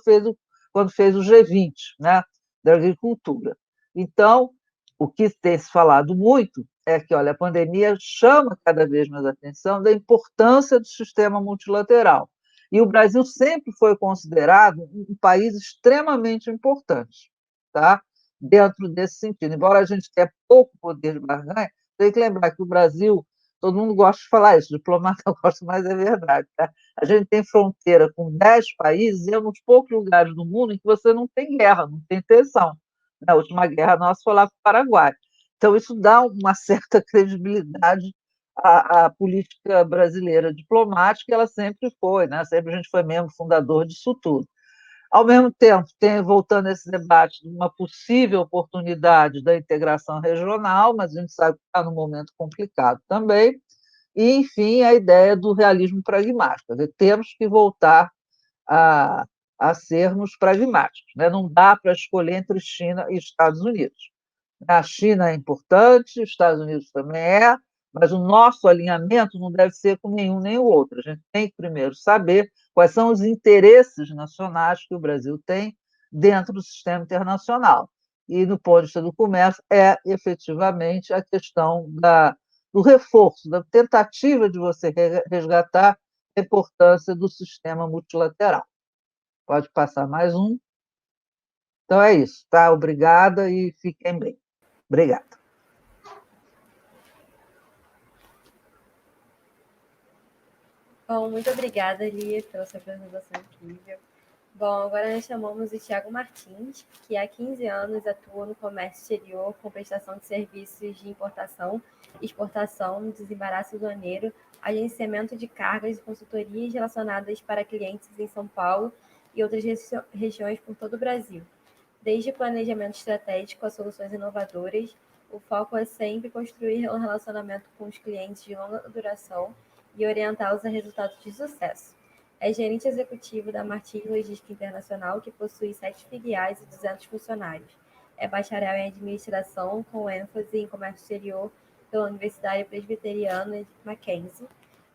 quando fez o G20, né, da agricultura. Então, o que tem se falado muito é que, olha, a pandemia chama cada vez mais a atenção da importância do sistema multilateral. E o Brasil sempre foi considerado um país extremamente importante, tá? Dentro desse sentido. Embora a gente tenha pouco poder de barganha, tem que lembrar que o Brasil, todo mundo gosta de falar isso, diplomata gosta, mas é verdade. Tá? A gente tem fronteira com 10 países e é um dos poucos lugares do mundo em que você não tem guerra, não tem tensão. A última guerra nossa foi lá com o Paraguai. Então, isso dá uma certa credibilidade à política brasileira diplomática, ela sempre foi, né? Sempre a gente foi membro fundador disso tudo. Ao mesmo tempo, voltando a esse debate de uma possível oportunidade da integração regional, mas a gente sabe que está num momento complicado também, e, enfim, a ideia do realismo pragmático. Temos que voltar a, a sermos pragmáticos. Né? Não dá para escolher entre China e Estados Unidos. A China é importante, os Estados Unidos também é, mas o nosso alinhamento não deve ser com nenhum nem o outro. A gente tem que primeiro saber quais são os interesses nacionais que o Brasil tem dentro do sistema internacional. E, no ponto de vista do comércio, é efetivamente a questão do reforço, da tentativa de você resgatar a importância do sistema multilateral. Pode passar mais um. Então é isso, tá? Obrigada e fiquem bem. Obrigada. Bom, muito obrigada, Lia, pela sua apresentação incrível. Bom, agora nós chamamos o Thiago Martins, que há 15 anos atua no comércio exterior com prestação de serviços de importação, exportação, desembaraço aduaneiro, agenciamento de cargas e consultorias relacionadas para clientes em São Paulo e outras regiões por todo o Brasil. Desde o planejamento estratégico a soluções inovadoras, o foco é sempre construir um relacionamento com os clientes de longa duração e orientá-los a resultados de sucesso. É gerente executivo da Martins Logística Internacional, que possui 7 filiais e 200 funcionários. É bacharel em administração, com ênfase em comércio exterior pela Universidade Presbiteriana de Mackenzie,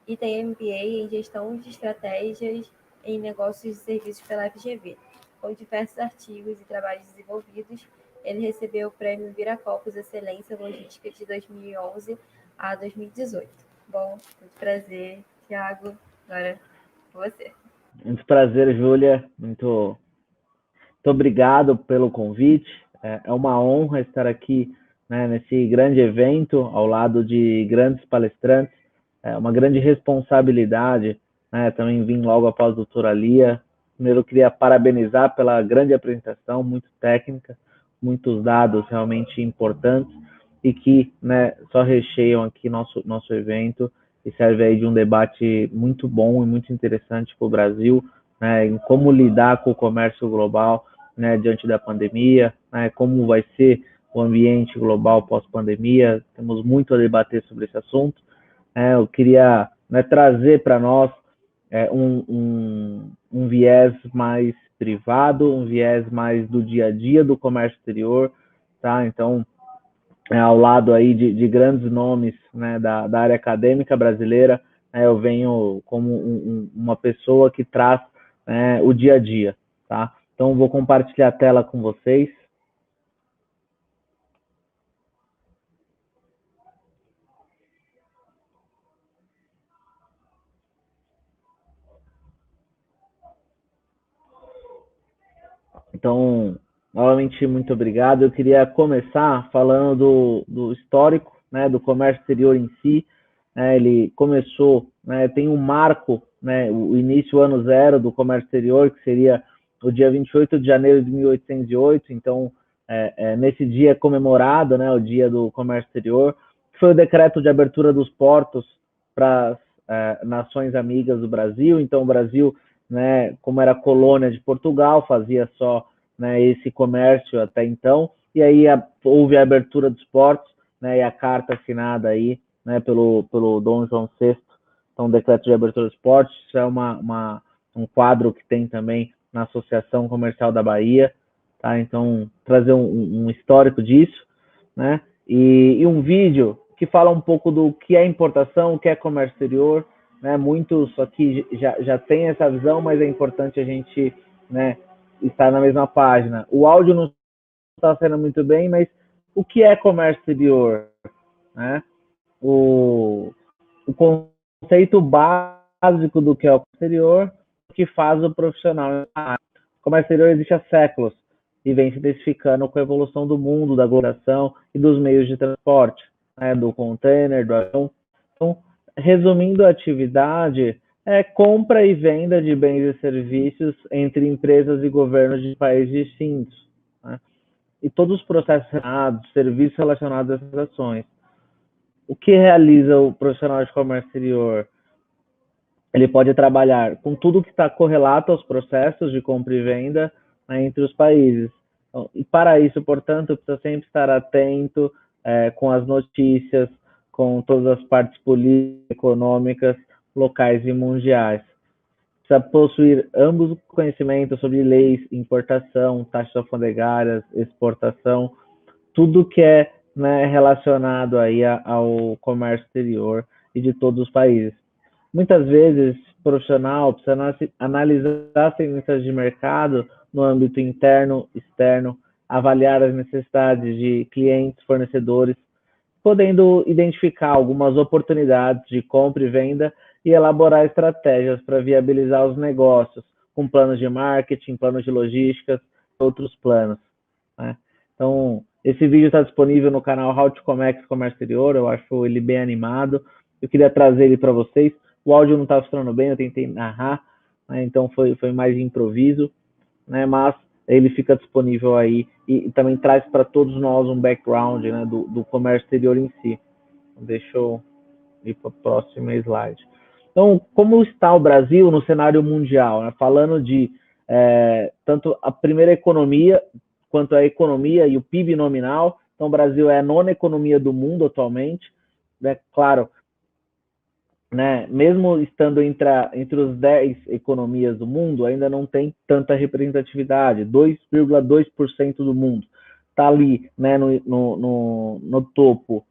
e tem MBA em gestão de estratégias em negócios e serviços pela FGV. Com diversos artigos e trabalhos desenvolvidos, ele recebeu o prêmio Viracopos Excelência Logística de 2011 a 2018. Bom, muito prazer, Thiago. Agora você. Muito prazer, Júlia. Muito obrigado pelo convite. É uma honra estar aqui, né, nesse grande evento, ao lado de grandes palestrantes. É uma grande responsabilidade, né? Também vim logo após a doutora Lia. Primeiro, eu queria parabenizar pela grande apresentação, muito técnica, muitos dados realmente importantes e que, né, só recheiam aqui nosso evento e serve aí de um debate muito bom e muito interessante para o Brasil, né, em como lidar com o comércio global, né, diante da pandemia, né, como vai ser o ambiente global pós-pandemia. Temos muito a debater sobre esse assunto. Eu queria, né, trazer para nós um viés mais privado, um viés mais do dia a dia do comércio exterior, tá? Então, ao lado aí de grandes nomes, né, da área acadêmica brasileira, né, eu venho como uma pessoa que traz, né, o dia a dia, tá? Então, vou compartilhar a tela com vocês. Então, novamente, muito obrigado. Eu queria começar falando do histórico, né, do comércio exterior em si. Ele começou, né, tem um marco, né, o início ano zero do comércio exterior, que seria o dia 28 de janeiro de 1808. Então, nesse dia é comemorado, né, o dia do comércio exterior, que foi o decreto de abertura dos portos para as nações amigas do Brasil. Então, o Brasil, né, como era colônia de Portugal, fazia só, né, esse comércio até então, e aí houve a abertura dos portos, né, e a carta assinada aí, né, pelo Dom João VI, então o decreto de abertura dos portos. Isso é um quadro que tem também na Associação Comercial da Bahia, tá? Então, trazer um histórico disso, né, e um vídeo que fala um pouco do que é importação, o que é comércio exterior, né? Muitos aqui já têm essa visão, mas é importante a gente, né, estar na mesma página. O áudio não está sendo muito bem, mas o que é comércio exterior, né? O conceito básico do que é o comércio exterior, o que faz o profissional. O comércio exterior existe há séculos e vem se intensificando com a evolução do mundo, da globalização e dos meios de transporte, né, do container, do avião. Então, resumindo a atividade, é compra e venda de bens e serviços entre empresas e governos de países distintos, né? E todos os processos relacionados, serviços relacionados a essas ações. O que realiza o profissional de comércio exterior? Ele pode trabalhar com tudo que está correlato aos processos de compra e venda, né, entre os países. Então, e para isso, portanto, precisa sempre estar atento com as notícias, com todas as partes políticas, econômicas, locais e mundiais. Precisa possuir ambos conhecimentos sobre leis, importação, taxas alfandegárias, exportação, tudo que é, né, relacionado aí ao comércio exterior e de todos os países. Muitas vezes, o profissional precisa analisar as tendências de mercado no âmbito interno, externo, avaliar as necessidades de clientes, fornecedores, podendo identificar algumas oportunidades de compra e venda e elaborar estratégias para viabilizar os negócios, com planos de marketing, planos de logística, outros planos, né? Então, esse vídeo está disponível no canal How to Comex Comércio Exterior, eu acho ele bem animado, eu queria trazer ele para vocês. O áudio não estava funcionando bem, eu tentei narrar, né? Então foi mais de improviso, né? Mas ele fica disponível aí e também traz para todos nós um background, né, do comércio exterior em si. Deixa eu ir para a próxima slide. Então, como está o Brasil no cenário mundial, né? Falando de tanto a primeira economia quanto a economia e o PIB nominal. Então, o Brasil é a 9ª economia do mundo atualmente, né? Claro, né, mesmo estando entre os 10 economias do mundo, ainda não tem tanta representatividade, 2,2% do mundo. Está ali, né, no topo,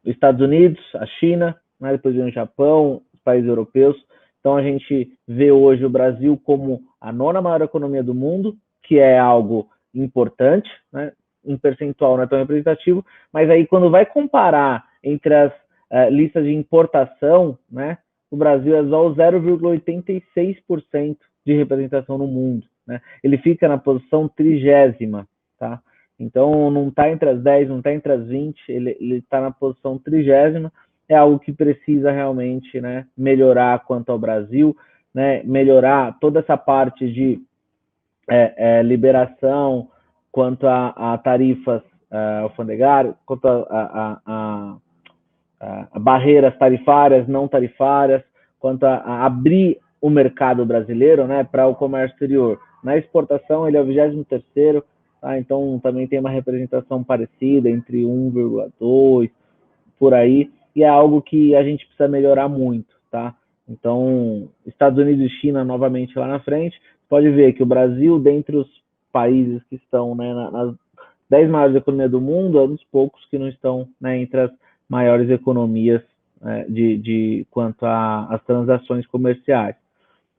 os Estados Unidos, a China, né, depois vem o Japão, os países europeus. Então a gente vê hoje o Brasil como a 9ª maior economia do mundo, que é algo importante, né, em percentual não é tão representativo, mas aí quando vai comparar entre as listas de importação, né, o Brasil é só 0,86% de representação no mundo, né? Ele fica na posição 30ª, tá? Então não está entre as 10, não está entre as 20, ele está na posição 30ª. É algo que precisa realmente, né, melhorar quanto ao Brasil, né, melhorar toda essa parte de liberação quanto a tarifas alfandegárias, quanto a barreiras tarifárias, não tarifárias, quanto a abrir o mercado brasileiro, né, para o comércio exterior. Na exportação, ele é o 23º, tá? Então também tem uma representação parecida, entre 1,2, por aí, e é algo que a gente precisa melhorar muito, tá? Então, Estados Unidos e China novamente lá na frente, pode ver que o Brasil, dentre os países que estão, né, nas 10 maiores economias do mundo, é um dos poucos que não estão, né, entre as maiores economias quanto às transações comerciais.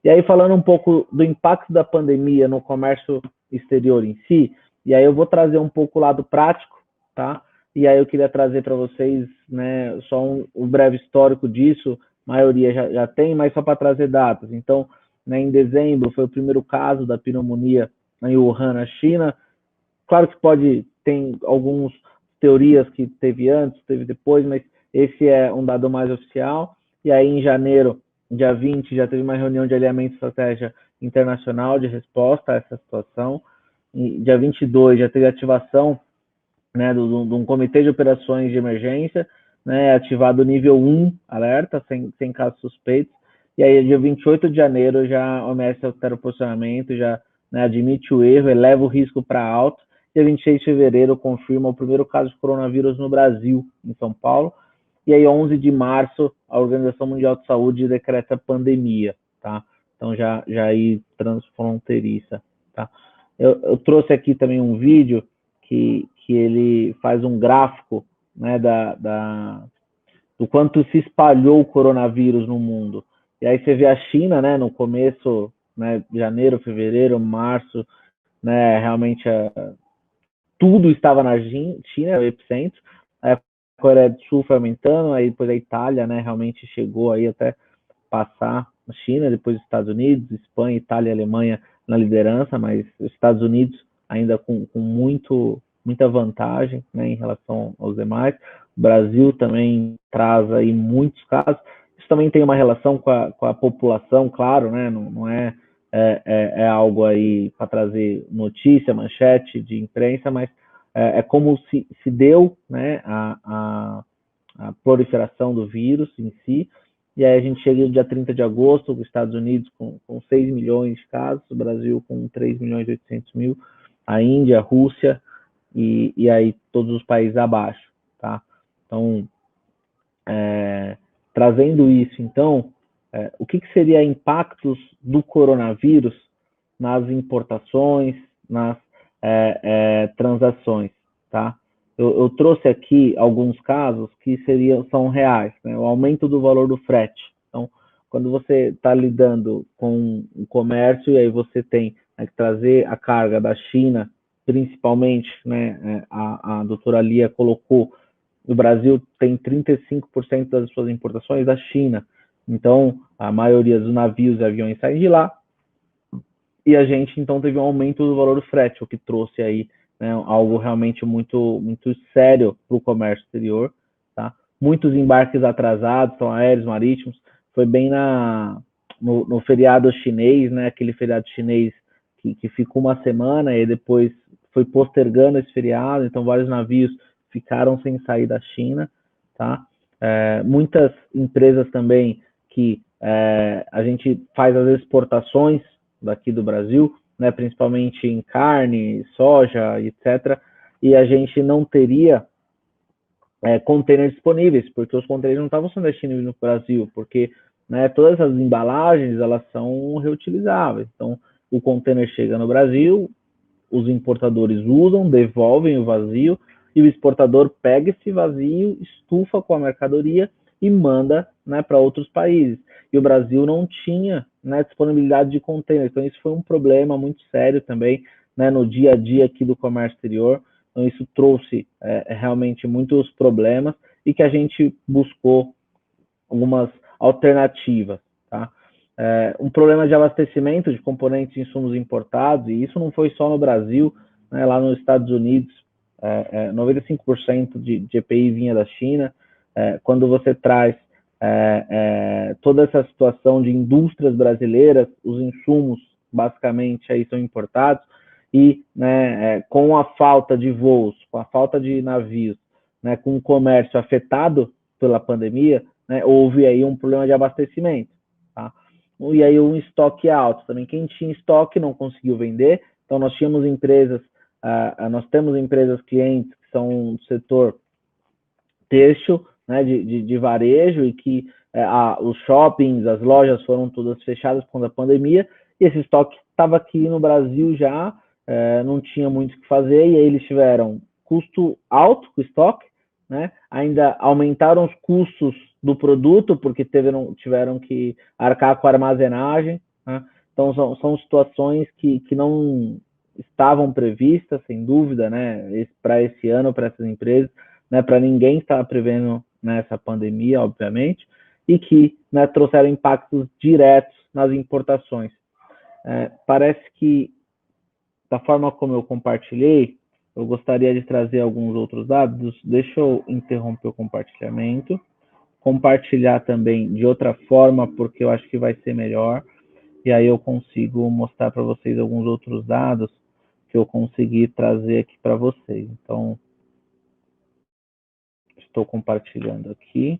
E aí, falando um pouco do impacto da pandemia no comércio exterior em si, e aí eu vou trazer um pouco o lado prático, tá? E aí eu queria trazer para vocês, né, só um breve histórico disso, a maioria já tem, mas só para trazer datas. Então, né, em dezembro foi o primeiro caso da pneumonia em Wuhan, na China. Claro que tem algumas teorias que teve antes, teve depois, mas esse é um dado mais oficial. E aí, em janeiro, dia 20, já teve uma reunião de alinhamento de estratégia internacional de resposta a essa situação. E dia 22, já teve ativação, né, de um comitê de operações de emergência, né, ativado nível 1, alerta, sem casos suspeitos. E aí, dia 28 de janeiro, já a OMS altera o posicionamento, já, né, admite o erro, eleva o risco para alto. Dia 26 de fevereiro, confirma o primeiro caso de coronavírus no Brasil, em São Paulo. E aí, 11 de março, a Organização Mundial de Saúde decreta pandemia, tá? Então, já aí transfronteiriça, tá? Eu trouxe aqui também um vídeo que ele faz um gráfico, né, do quanto se espalhou o coronavírus no mundo. E aí você vê a China, né, no começo, né, janeiro, fevereiro, março, né, realmente tudo estava na China, o epicentro. Aí a Coreia do Sul foi aumentando, aí depois a Itália, né, realmente chegou aí até passar a China, depois os Estados Unidos, Espanha, Itália e Alemanha na liderança, mas os Estados Unidos ainda com muita vantagem, né, em relação aos demais. O Brasil também traz aí muitos casos. Isso também tem uma relação com a população, claro, né, não é algo aí para trazer notícia, manchete de imprensa, mas é como se deu, né, a proliferação do vírus em si. E aí a gente chega no dia 30 de agosto, os Estados Unidos com 6 milhões de casos, o Brasil com 3 milhões e 800 mil, a Índia, a Rússia e aí todos os países abaixo, tá? Então, trazendo isso, então, o que seria impactos do coronavírus nas importações, nas transações, tá? Eu trouxe aqui alguns casos que são reais, né? O aumento do valor do frete. Então, quando você está lidando com o comércio e aí você tem que trazer a carga da China, principalmente, né? A doutora Lia colocou o Brasil tem 35% das suas importações da China. Então, a maioria dos navios e aviões saem de lá. E a gente, então, teve um aumento do valor do frete, o que trouxe aí, né, algo realmente muito, muito sério para o comércio exterior. Tá? Muitos embarques atrasados, então, aéreos, marítimos. Foi bem no feriado chinês, né, aquele feriado chinês que ficou uma semana e depois foi postergando esse feriado, então vários navios ficaram sem sair da China. Tá? Muitas empresas também que a gente faz as exportações daqui do Brasil, né, principalmente em carne, soja, etc. E a gente não teria containers disponíveis, porque os containers não estavam sendo destinados no Brasil, porque, né, todas as embalagens elas são reutilizáveis. Então, o container chega no Brasil, os importadores usam, devolvem o vazio, e o exportador pega esse vazio, estufa com a mercadoria e manda, né, para outros países. E o Brasil não tinha, né, disponibilidade de container. Então, isso foi um problema muito sério também, né, no dia a dia aqui do comércio exterior. Então, isso trouxe realmente muitos problemas e que a gente buscou algumas alternativas. Tá? Um problema de abastecimento de componentes e insumos importados, e isso não foi só no Brasil, né, lá nos Estados Unidos, 95% de EPI vinha da China. Quando você traz toda essa situação de indústrias brasileiras, os insumos basicamente aí são importados, e, né, com a falta de voos, com a falta de navios, né, com o comércio afetado pela pandemia, né, houve aí um problema de abastecimento. Tá? E aí um estoque alto também. Quem tinha estoque não conseguiu vender, então nós tínhamos empresas, nós temos empresas clientes que são do setor têxtil, né, de varejo, e que os shoppings, as lojas foram todas fechadas por conta da pandemia, e esse estoque estava aqui no Brasil já, não tinha muito o que fazer, e aí eles tiveram custo alto com o estoque, né, ainda aumentaram os custos do produto, porque tiveram que arcar com a armazenagem, né? Então são situações que não estavam previstas, sem dúvida, né, para esse ano, para essas empresas, né, para ninguém estava prevendo, né, essa pandemia, obviamente, e que, né, trouxeram impactos diretos nas importações. Parece que, da forma como eu compartilhei, eu gostaria de trazer alguns outros dados. Deixa eu interromper o compartilhamento, compartilhar também de outra forma, porque eu acho que vai ser melhor, e aí eu consigo mostrar para vocês alguns outros dados que eu consegui trazer aqui para vocês. Então, estou compartilhando aqui.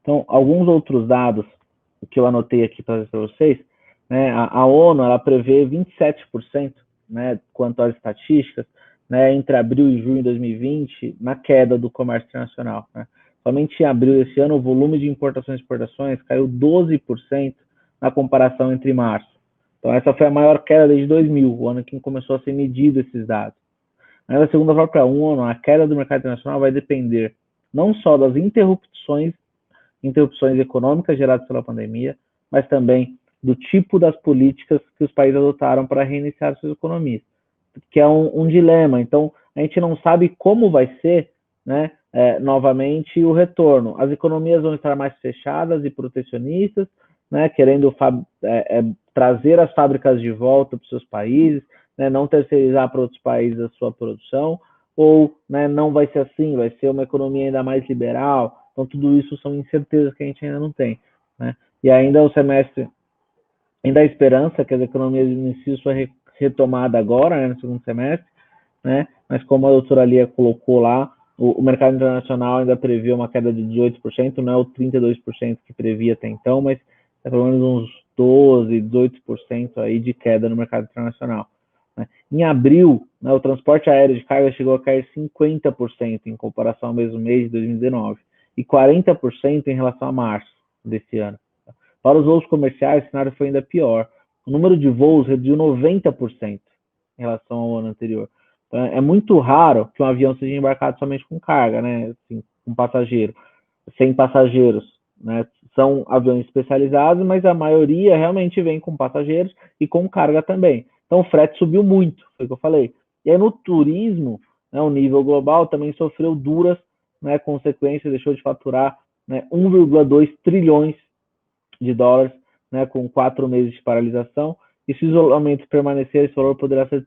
Então, alguns outros dados que eu anotei aqui para vocês, né, a ONU ela prevê 27%, né, quanto às estatísticas, né, entre abril e junho de 2020, na queda do comércio internacional. Né. Somente em abril desse ano, o volume de importações e exportações caiu 12% na comparação entre março. Então, essa foi a maior queda desde 2000, o ano que começou a ser medido esses dados. Mas, segundo a própria ONU, a queda do mercado internacional vai depender não só das interrupções econômicas geradas pela pandemia, mas também do tipo das políticas que os países adotaram para reiniciar suas economias, que é um dilema. Então, a gente não sabe como vai ser, né, novamente o retorno. As economias vão estar mais fechadas e protecionistas, né, querendo trazer as fábricas de volta para os seus países, né, não terceirizar para outros países a sua produção, ou, né, não vai ser assim, vai ser uma economia ainda mais liberal. Então, tudo isso são incertezas que a gente ainda não tem. Né? E ainda o semestre, ainda há esperança que as economias iniciem sua retomada agora, né, no segundo semestre, né? Mas como a doutora Lia colocou lá, o mercado internacional ainda prevê uma queda de 18%, não é o 32% que previa até então, mas é pelo menos uns 12%, 18% aí de queda no mercado internacional. Né? Em abril, né, o transporte aéreo de carga chegou a cair 50% em comparação ao mesmo mês de 2019 e 40% em relação a março desse ano. Para os voos comerciais, o cenário foi ainda pior. O número de voos reduziu 90% em relação ao ano anterior. Então, é muito raro que um avião seja embarcado somente com carga, né? Assim, com passageiro, sem passageiros. Né? São aviões especializados, mas a maioria realmente vem com passageiros e com carga também. Então, o frete subiu muito, foi o que eu falei. E aí, no turismo, né, o nível global também sofreu duras né, consequência, deixou de faturar, né, 1,2 trilhões de dólares, né, com 4 meses de paralisação, e se o isolamento permanecer, esse valor poderá ser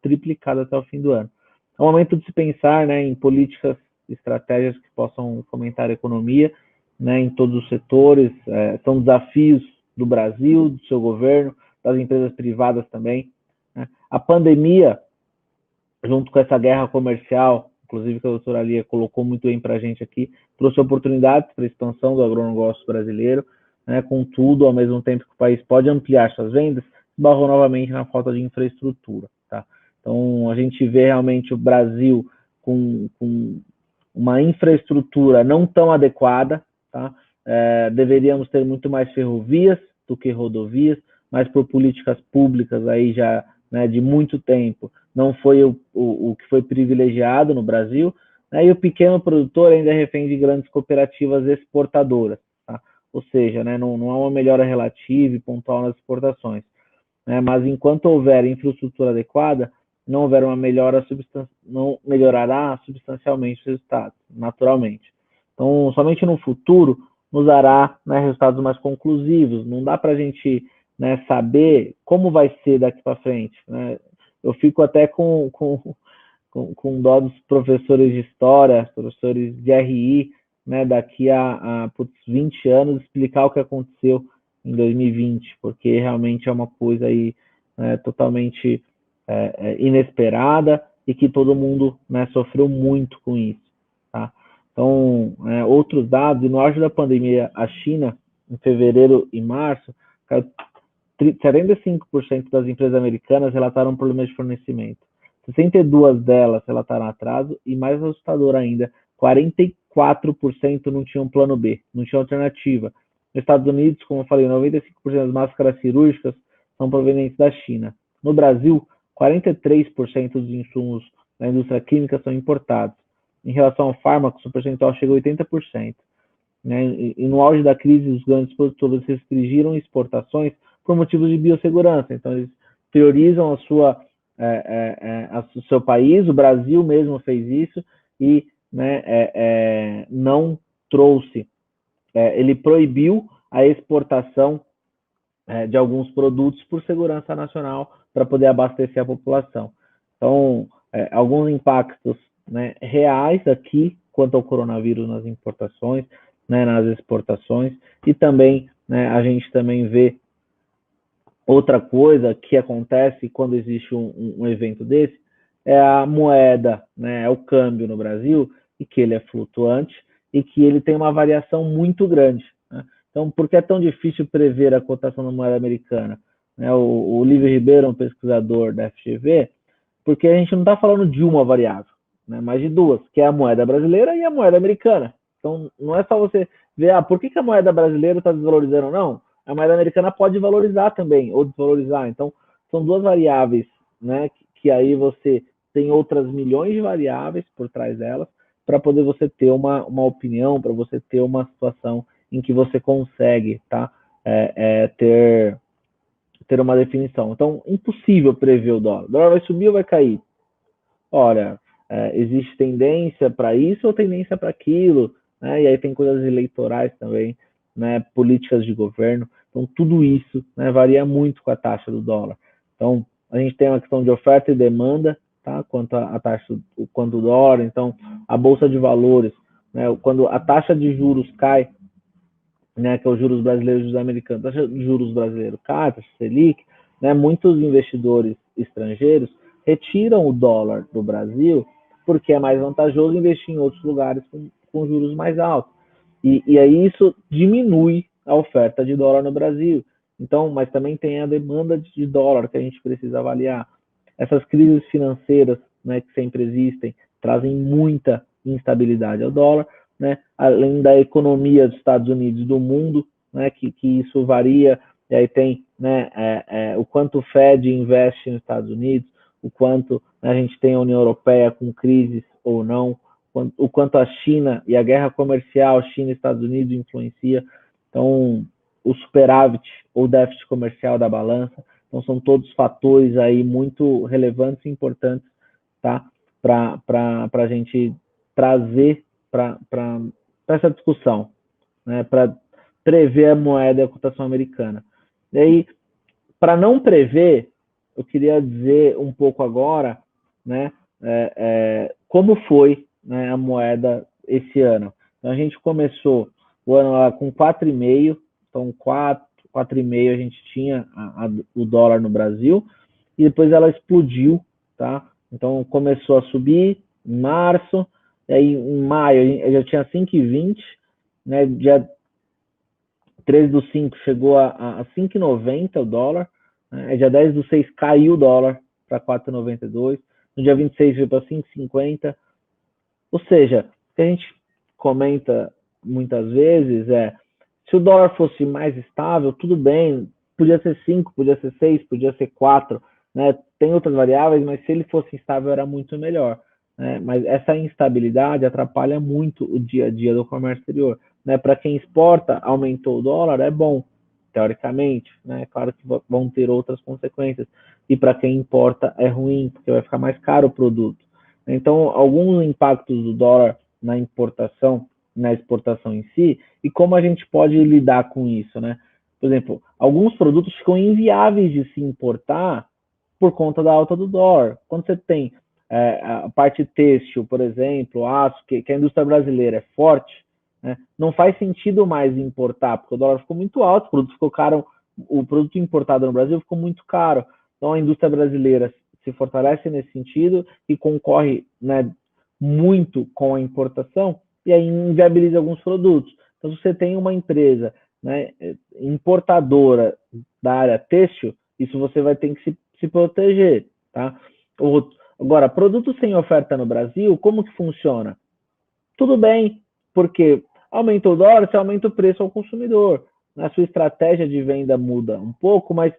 triplicado até o fim do ano. É o momento de se pensar, né, em políticas, estratégias que possam fomentar a economia, né, em todos os setores. São desafios do Brasil, do seu governo, das empresas privadas também, né. A pandemia, junto com essa guerra comercial, inclusive que a doutora Lia colocou muito bem para a gente aqui, trouxe oportunidades para a expansão do agronegócio brasileiro, né. Contudo, ao mesmo tempo que o país pode ampliar suas vendas, esbarrou novamente na falta de infraestrutura, tá? Então, a gente vê realmente o Brasil com uma infraestrutura não tão adequada, tá? Deveríamos ter muito mais ferrovias do que rodovias, mas por políticas públicas aí já, né, de muito tempo, não foi o que foi privilegiado no Brasil, né, e o pequeno produtor ainda é refém de grandes cooperativas exportadoras, tá? Ou seja, né, não há uma melhora relativa e pontual nas exportações, né, mas enquanto houver infraestrutura adequada, não houver uma melhora, não melhorará substancialmente os resultados, naturalmente. Então, somente no futuro nos dará, né, resultados mais conclusivos. Não dá para a gente, né, saber como vai ser daqui para frente, né? Eu fico até com dó dos professores de história, professores de RI, né, daqui a 20 anos, explicar o que aconteceu em 2020, porque realmente é uma coisa aí, totalmente inesperada e que todo mundo, né, sofreu muito com isso, tá? Então, outros dados, no auge da pandemia, a China, em fevereiro e março, 75% das empresas americanas relataram problemas de fornecimento. 62 delas relataram atraso e, mais assustador ainda, 44% não tinham plano B, não tinham alternativa. Nos Estados Unidos, como eu falei, 95% das máscaras cirúrgicas são provenientes da China. No Brasil, 43% dos insumos da indústria química são importados. Em relação ao fármaco, o percentual chega a 80%. Né? E no auge da crise, os grandes produtores restringiram exportações por motivos de biossegurança. Então, eles priorizam o seu país, o Brasil mesmo fez isso, e, né, não trouxe, ele proibiu a exportação de alguns produtos por segurança nacional para poder abastecer a população. Então, alguns impactos, né, reais aqui quanto ao coronavírus nas importações, né, nas exportações, e também, né, a gente também vê outra coisa que acontece quando existe um evento desse, é a moeda, né, é o câmbio no Brasil, e que ele é flutuante e que ele tem uma variação muito grande, né? Então, por que é tão difícil prever a cotação da moeda americana? O Lívio Ribeiro, um pesquisador da FGV, porque a gente não está falando de uma variável, né, mas de duas, que é a moeda brasileira e a moeda americana. Então, não é só você ver, por que a moeda brasileira está desvalorizando ou não? A moeda americana pode valorizar também, ou desvalorizar. Então, são duas variáveis, né, que aí você tem outras milhões de variáveis por trás delas, para poder você ter uma opinião, para você ter uma situação em que você consegue, tá, ter uma definição. Então, impossível prever o dólar. O dólar vai subir ou vai cair? Olha, existe tendência para isso ou tendência para aquilo, né? E aí tem coisas eleitorais também, né? Políticas de governo. Então, tudo isso, né, varia muito com a taxa do dólar. Então, a gente tem uma questão de oferta e demanda, tá? Quanto a taxa, quanto o dólar. Então, a bolsa de valores, né? Quando a taxa de juros cai, né, que é os juros brasileiros e juros americanos, a taxa de juros brasileiro cai, a taxa Selic, né? Muitos investidores estrangeiros retiram o dólar do Brasil porque é mais vantajoso investir em outros lugares com juros mais altos. E aí isso diminui a oferta de dólar no Brasil. Então, mas também tem a demanda de dólar que a gente precisa avaliar. Essas crises financeiras, né, que sempre existem, trazem muita instabilidade ao dólar, né, além da economia dos Estados Unidos e do mundo, né, que isso varia, e aí tem, né, o quanto o Fed investe nos Estados Unidos, o quanto, né, a gente tem a União Europeia com crises ou não, o quanto a China e a guerra comercial China e Estados Unidos influencia. Então, o superávit ou déficit comercial da balança. Então, são todos fatores aí muito relevantes e importantes, tá? Para a gente trazer essa discussão, né, para prever a moeda e a cotação americana. E aí, para não prever, eu queria dizer um pouco agora, né, como foi, né, a moeda esse ano. Então, a gente começou o ano lá com 4,5, então 4,5 a gente tinha o dólar no Brasil, e depois ela explodiu, tá? Então começou a subir em março, e aí em maio já tinha 5,20, né? Dia 13/5 chegou a 5,90 o dólar, né? Dia 10/6 caiu o dólar para 4,92, no dia 26 veio para 5,50. Ou seja, o que a gente comenta muitas vezes se o dólar fosse mais estável, tudo bem, podia ser 5, podia ser 6, podia ser 4, né? Tem outras variáveis, mas se ele fosse instável era muito melhor, né? Mas essa instabilidade atrapalha muito o dia a dia do comércio exterior, né? Para quem exporta, aumentou o dólar, é bom, teoricamente, né? Claro que vão ter outras consequências. E para quem importa é ruim, porque vai ficar mais caro o produto. Então, alguns impactos do dólar na importação, na exportação em si, e como a gente pode lidar com isso, né? Por exemplo, alguns produtos ficam inviáveis de se importar por conta da alta do dólar. Quando você tem a parte têxtil, por exemplo, aço, que a indústria brasileira é forte, né? Não faz sentido mais importar, porque o dólar ficou muito alto, o produto ficou caro, o produto importado no Brasil ficou muito caro. Então, a indústria brasileira se fortalece nesse sentido e concorre, né, muito com a importação, e aí inviabiliza alguns produtos. Então, se você tem uma empresa, né, importadora da área têxtil, isso você vai ter que se proteger, tá? Agora, produtos sem oferta no Brasil, como que funciona? Tudo bem, porque aumenta o dólar, você aumenta o preço ao consumidor. A sua estratégia de venda muda um pouco, mas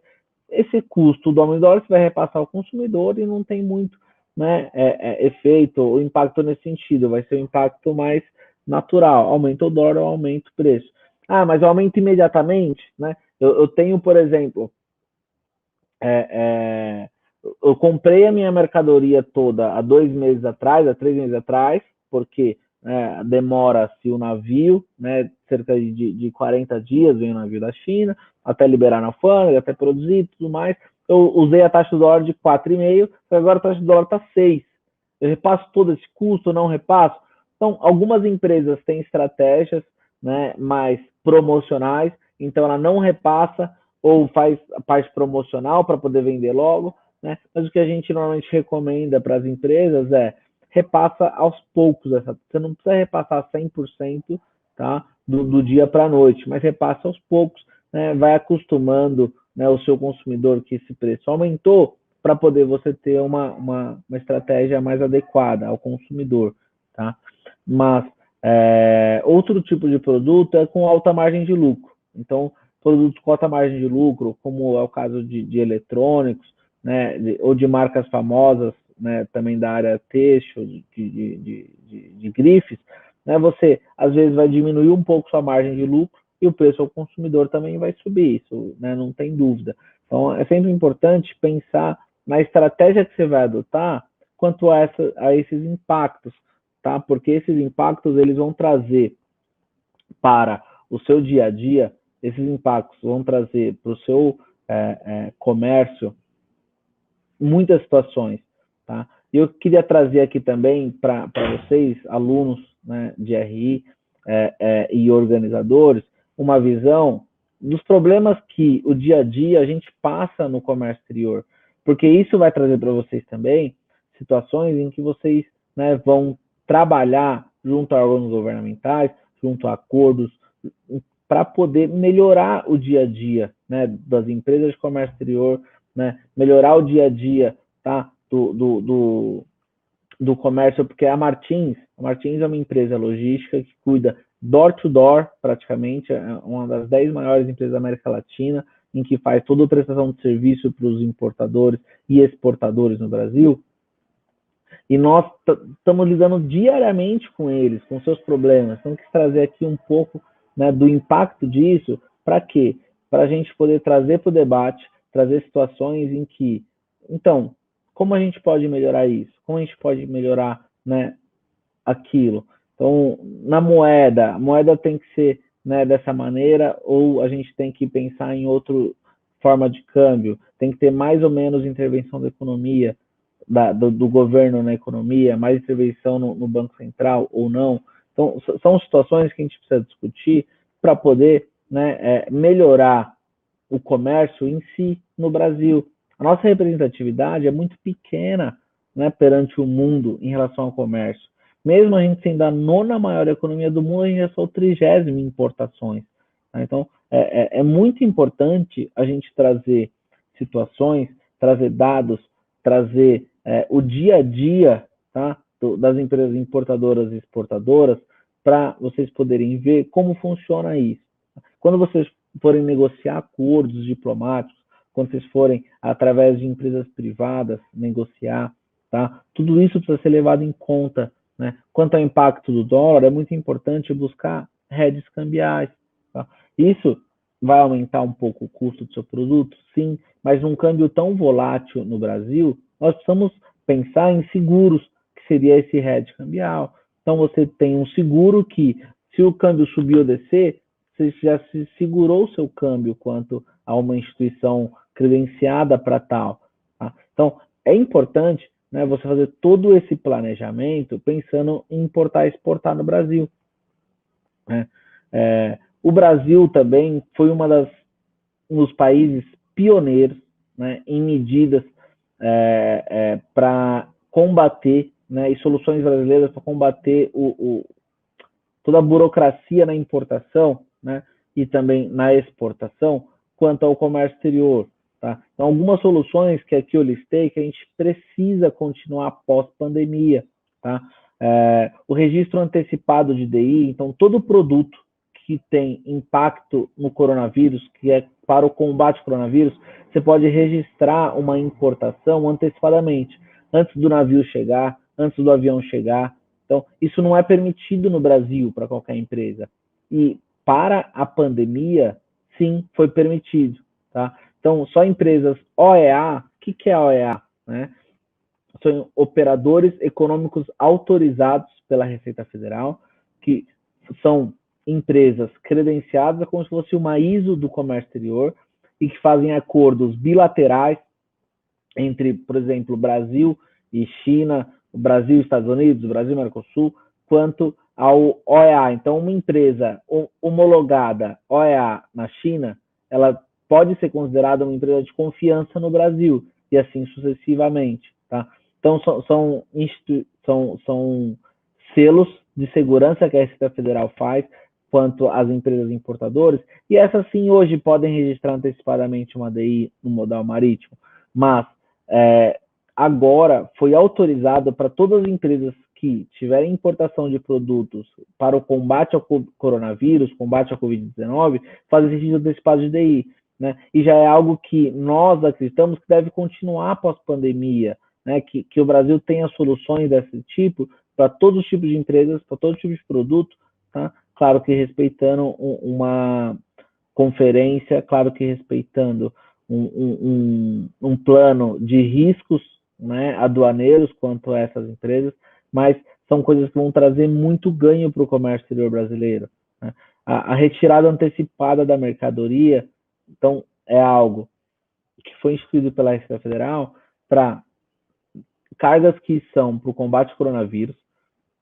esse custo do aumento do dólar você vai repassar ao consumidor e não tem muito, né, efeito ou impacto nesse sentido. Vai ser um impacto mais natural. Aumenta o dólar, aumenta o preço. Ah, mas aumenta imediatamente, né? Eu tenho, por exemplo, eu comprei a minha mercadoria toda há 2 meses atrás, há 3 meses atrás, porque demora-se o navio, né, cerca de 40 dias vem o navio da China, até liberar na alfândega, até produzir e tudo mais. Eu usei a taxa do dólar de 4,5, agora a taxa do dólar está 6. Eu repasso todo esse custo, não repasso? Então, algumas empresas têm estratégias, né, mais promocionais, então ela não repassa ou faz a parte promocional para poder vender logo, né? Mas o que a gente normalmente recomenda para as empresas repassa aos poucos. Você não precisa repassar 100%, tá, do dia para a noite, mas repassa aos poucos, né? Vai acostumando, né, o seu consumidor que esse preço aumentou para poder você ter uma estratégia mais adequada ao consumidor, tá? Mas outro tipo de produto é com alta margem de lucro. Então, produtos com alta margem de lucro, como é o caso de eletrônicos, né, ou de marcas famosas, né, também da área têxtil, de grifes, né, você às vezes vai diminuir um pouco sua margem de lucro e o preço ao consumidor também vai subir, isso, né, não tem dúvida. Então, é sempre importante pensar na estratégia que você vai adotar quanto a esses impactos, tá? Porque esses impactos eles vão trazer para o seu dia a dia, esses impactos vão trazer para o seu comércio muitas situações, tá? E eu queria trazer aqui também para vocês, alunos, né, de RI e organizadores, uma visão dos problemas que o dia a dia a gente passa no comércio exterior, porque isso vai trazer para vocês também situações em que vocês, né, vão trabalhar junto a órgãos governamentais, junto a acordos, para poder melhorar o dia a dia, né, das empresas de comércio exterior, né, melhorar o dia a dia, tá, do comércio, porque a Martins é uma empresa logística que cuida door to door, praticamente, é uma das 10 maiores empresas da América Latina, em que faz toda a prestação de serviço para os importadores e exportadores no Brasil. E nós estamos lidando diariamente com eles, com seus problemas. Então, quis trazer aqui um pouco, né, do impacto disso. Para quê? Para a gente poder trazer para o debate, trazer situações em que, então, como a gente pode melhorar isso? Como a gente pode melhorar, né, aquilo? Então, na moeda, a moeda tem que ser, né, dessa maneira, ou a gente tem que pensar em outra forma de câmbio, tem que ter mais ou menos intervenção da economia, do governo na economia, mais intervenção no Banco Central ou não. Então, são situações que a gente precisa discutir para poder, né, melhorar o comércio em si no Brasil. A nossa representatividade é muito pequena, né, perante o mundo em relação ao comércio. Mesmo a gente sendo a 9ª maior economia do mundo, a gente é só o 30º em importações. Tá? Então, é muito importante a gente trazer situações, trazer dados, trazer o dia a dia, tá, das empresas importadoras e exportadoras, para vocês poderem ver como funciona isso. Quando vocês forem negociar acordos diplomáticos, quando vocês forem, através de empresas privadas, negociar, tá? Tudo isso precisa ser levado em conta, né? Quanto ao impacto do dólar, é muito importante buscar hedges cambiais, tá? Isso vai aumentar um pouco o custo do seu produto? Sim, mas num câmbio tão volátil no Brasil, nós precisamos pensar em seguros, que seria esse hedge cambial. Então, você tem um seguro que, se o câmbio subir ou descer, você já se segurou o seu câmbio quanto a uma instituição credenciada para tal. Tá? Então, é importante, né, você fazer todo esse planejamento pensando em importar e exportar no Brasil. Né? O Brasil também foi um dos países pioneiros, né, em medidas para combater, né, e soluções brasileiras para combater toda a burocracia na importação, né, e também na exportação, quanto ao comércio exterior. Tá? Então, algumas soluções que aqui eu listei que a gente precisa continuar pós-pandemia. Tá? O registro antecipado de DI, então todo produto que tem impacto no coronavírus, que é para o combate ao coronavírus, você pode registrar uma importação antecipadamente, antes do navio chegar, antes do avião chegar. Então, isso não é permitido no Brasil para qualquer empresa. E para a pandemia, sim, foi permitido. Tá? Então, só empresas OEA, o que é OEA? Né? São operadores econômicos autorizados pela Receita Federal, que são empresas credenciadas, como se fosse uma ISO do comércio exterior, e que fazem acordos bilaterais entre, por exemplo, Brasil e China, o Brasil e Estados Unidos, o Brasil e Mercosul, quanto ao OEA. Então, uma empresa homologada OEA na China, ela pode ser considerada uma empresa de confiança no Brasil, e assim sucessivamente. Tá? Então, são selos de segurança que a Receita Federal faz quanto às empresas importadoras, e essas sim hoje podem registrar antecipadamente uma DI no modal marítimo, mas agora foi autorizado para todas as empresas que tiverem importação de produtos para o combate ao coronavírus, combate à Covid-19, fazer registro antecipado de DI. Né? E já é algo que nós acreditamos que deve continuar pós-pandemia, né? Que o Brasil tenha soluções desse tipo para todos os tipos de empresas, para todos os tipos de produtos, tá? Claro que respeitando uma conferência, claro que respeitando um plano de riscos, né, aduaneiros quanto a essas empresas, mas são coisas que vão trazer muito ganho para o comércio exterior brasileiro. Né? A retirada antecipada da mercadoria, então, é algo que foi instituído pela Receita Federal para cargas que são para o combate ao coronavírus.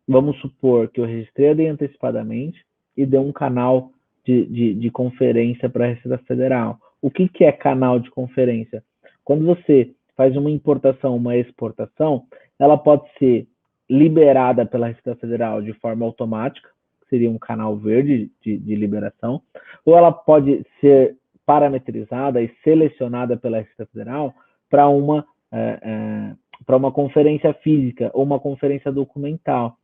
Vamos supor que eu registrei a DI antecipadamente e dei um canal de conferência para a Receita Federal. O que é canal de conferência? Quando você faz uma importação, uma exportação, ela pode ser liberada pela Receita Federal de forma automática, que seria um canal verde de liberação, ou ela pode ser parametrizada e selecionada pela Receita Federal para uma conferência física ou uma conferência documental.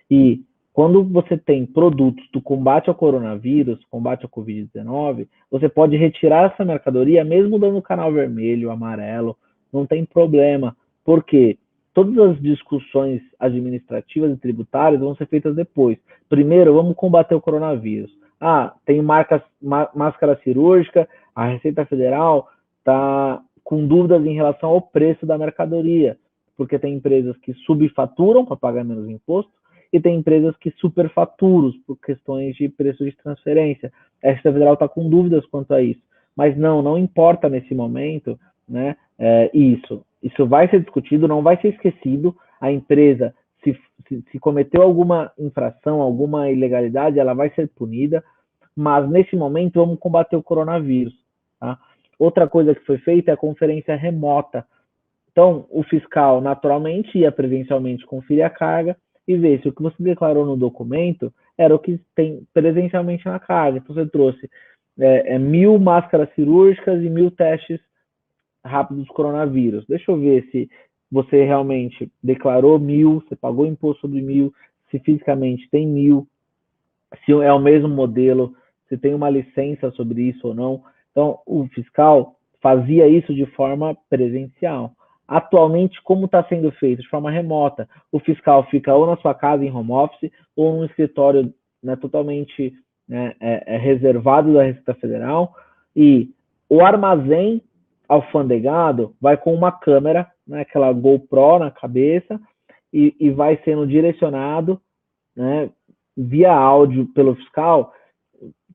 E quando você tem produtos do combate ao coronavírus, combate ao Covid-19, você pode retirar essa mercadoria mesmo dando canal vermelho, amarelo, não tem problema. Por quê? Todas as discussões administrativas e tributárias vão ser feitas depois. Primeiro, vamos combater o coronavírus. Tem máscara cirúrgica, a Receita Federal está com dúvidas em relação ao preço da mercadoria, porque tem empresas que subfaturam para pagar menos imposto, e tem empresas que superfaturam por questões de preço de transferência. A Receita Federal está com dúvidas quanto a isso. Mas não importa nesse momento, né, isso. Isso vai ser discutido, não vai ser esquecido. A empresa, se cometeu alguma infração, alguma ilegalidade, ela vai ser punida. Mas, nesse momento, vamos combater o coronavírus. Tá? Outra coisa que foi feita é a conferência remota. Então, o fiscal, naturalmente, ia presencialmente conferir a carga e ver se o que você declarou no documento era o que tem presencialmente na carga. Então, você trouxe 1.000 máscaras cirúrgicas e 1.000 testes rápidos do coronavírus. Deixa eu ver se você realmente declarou 1.000, você pagou imposto sobre 1.000, se fisicamente tem 1.000, se é o mesmo modelo, se tem uma licença sobre isso ou não. Então, o fiscal fazia isso de forma presencial. Atualmente, como está sendo feito? De forma remota. O fiscal fica ou na sua casa em home office ou num escritório, né, totalmente reservado da Receita Federal, e o armazém alfandegado vai com uma câmera, né, aquela GoPro na cabeça, e vai sendo direcionado, né, via áudio pelo fiscal,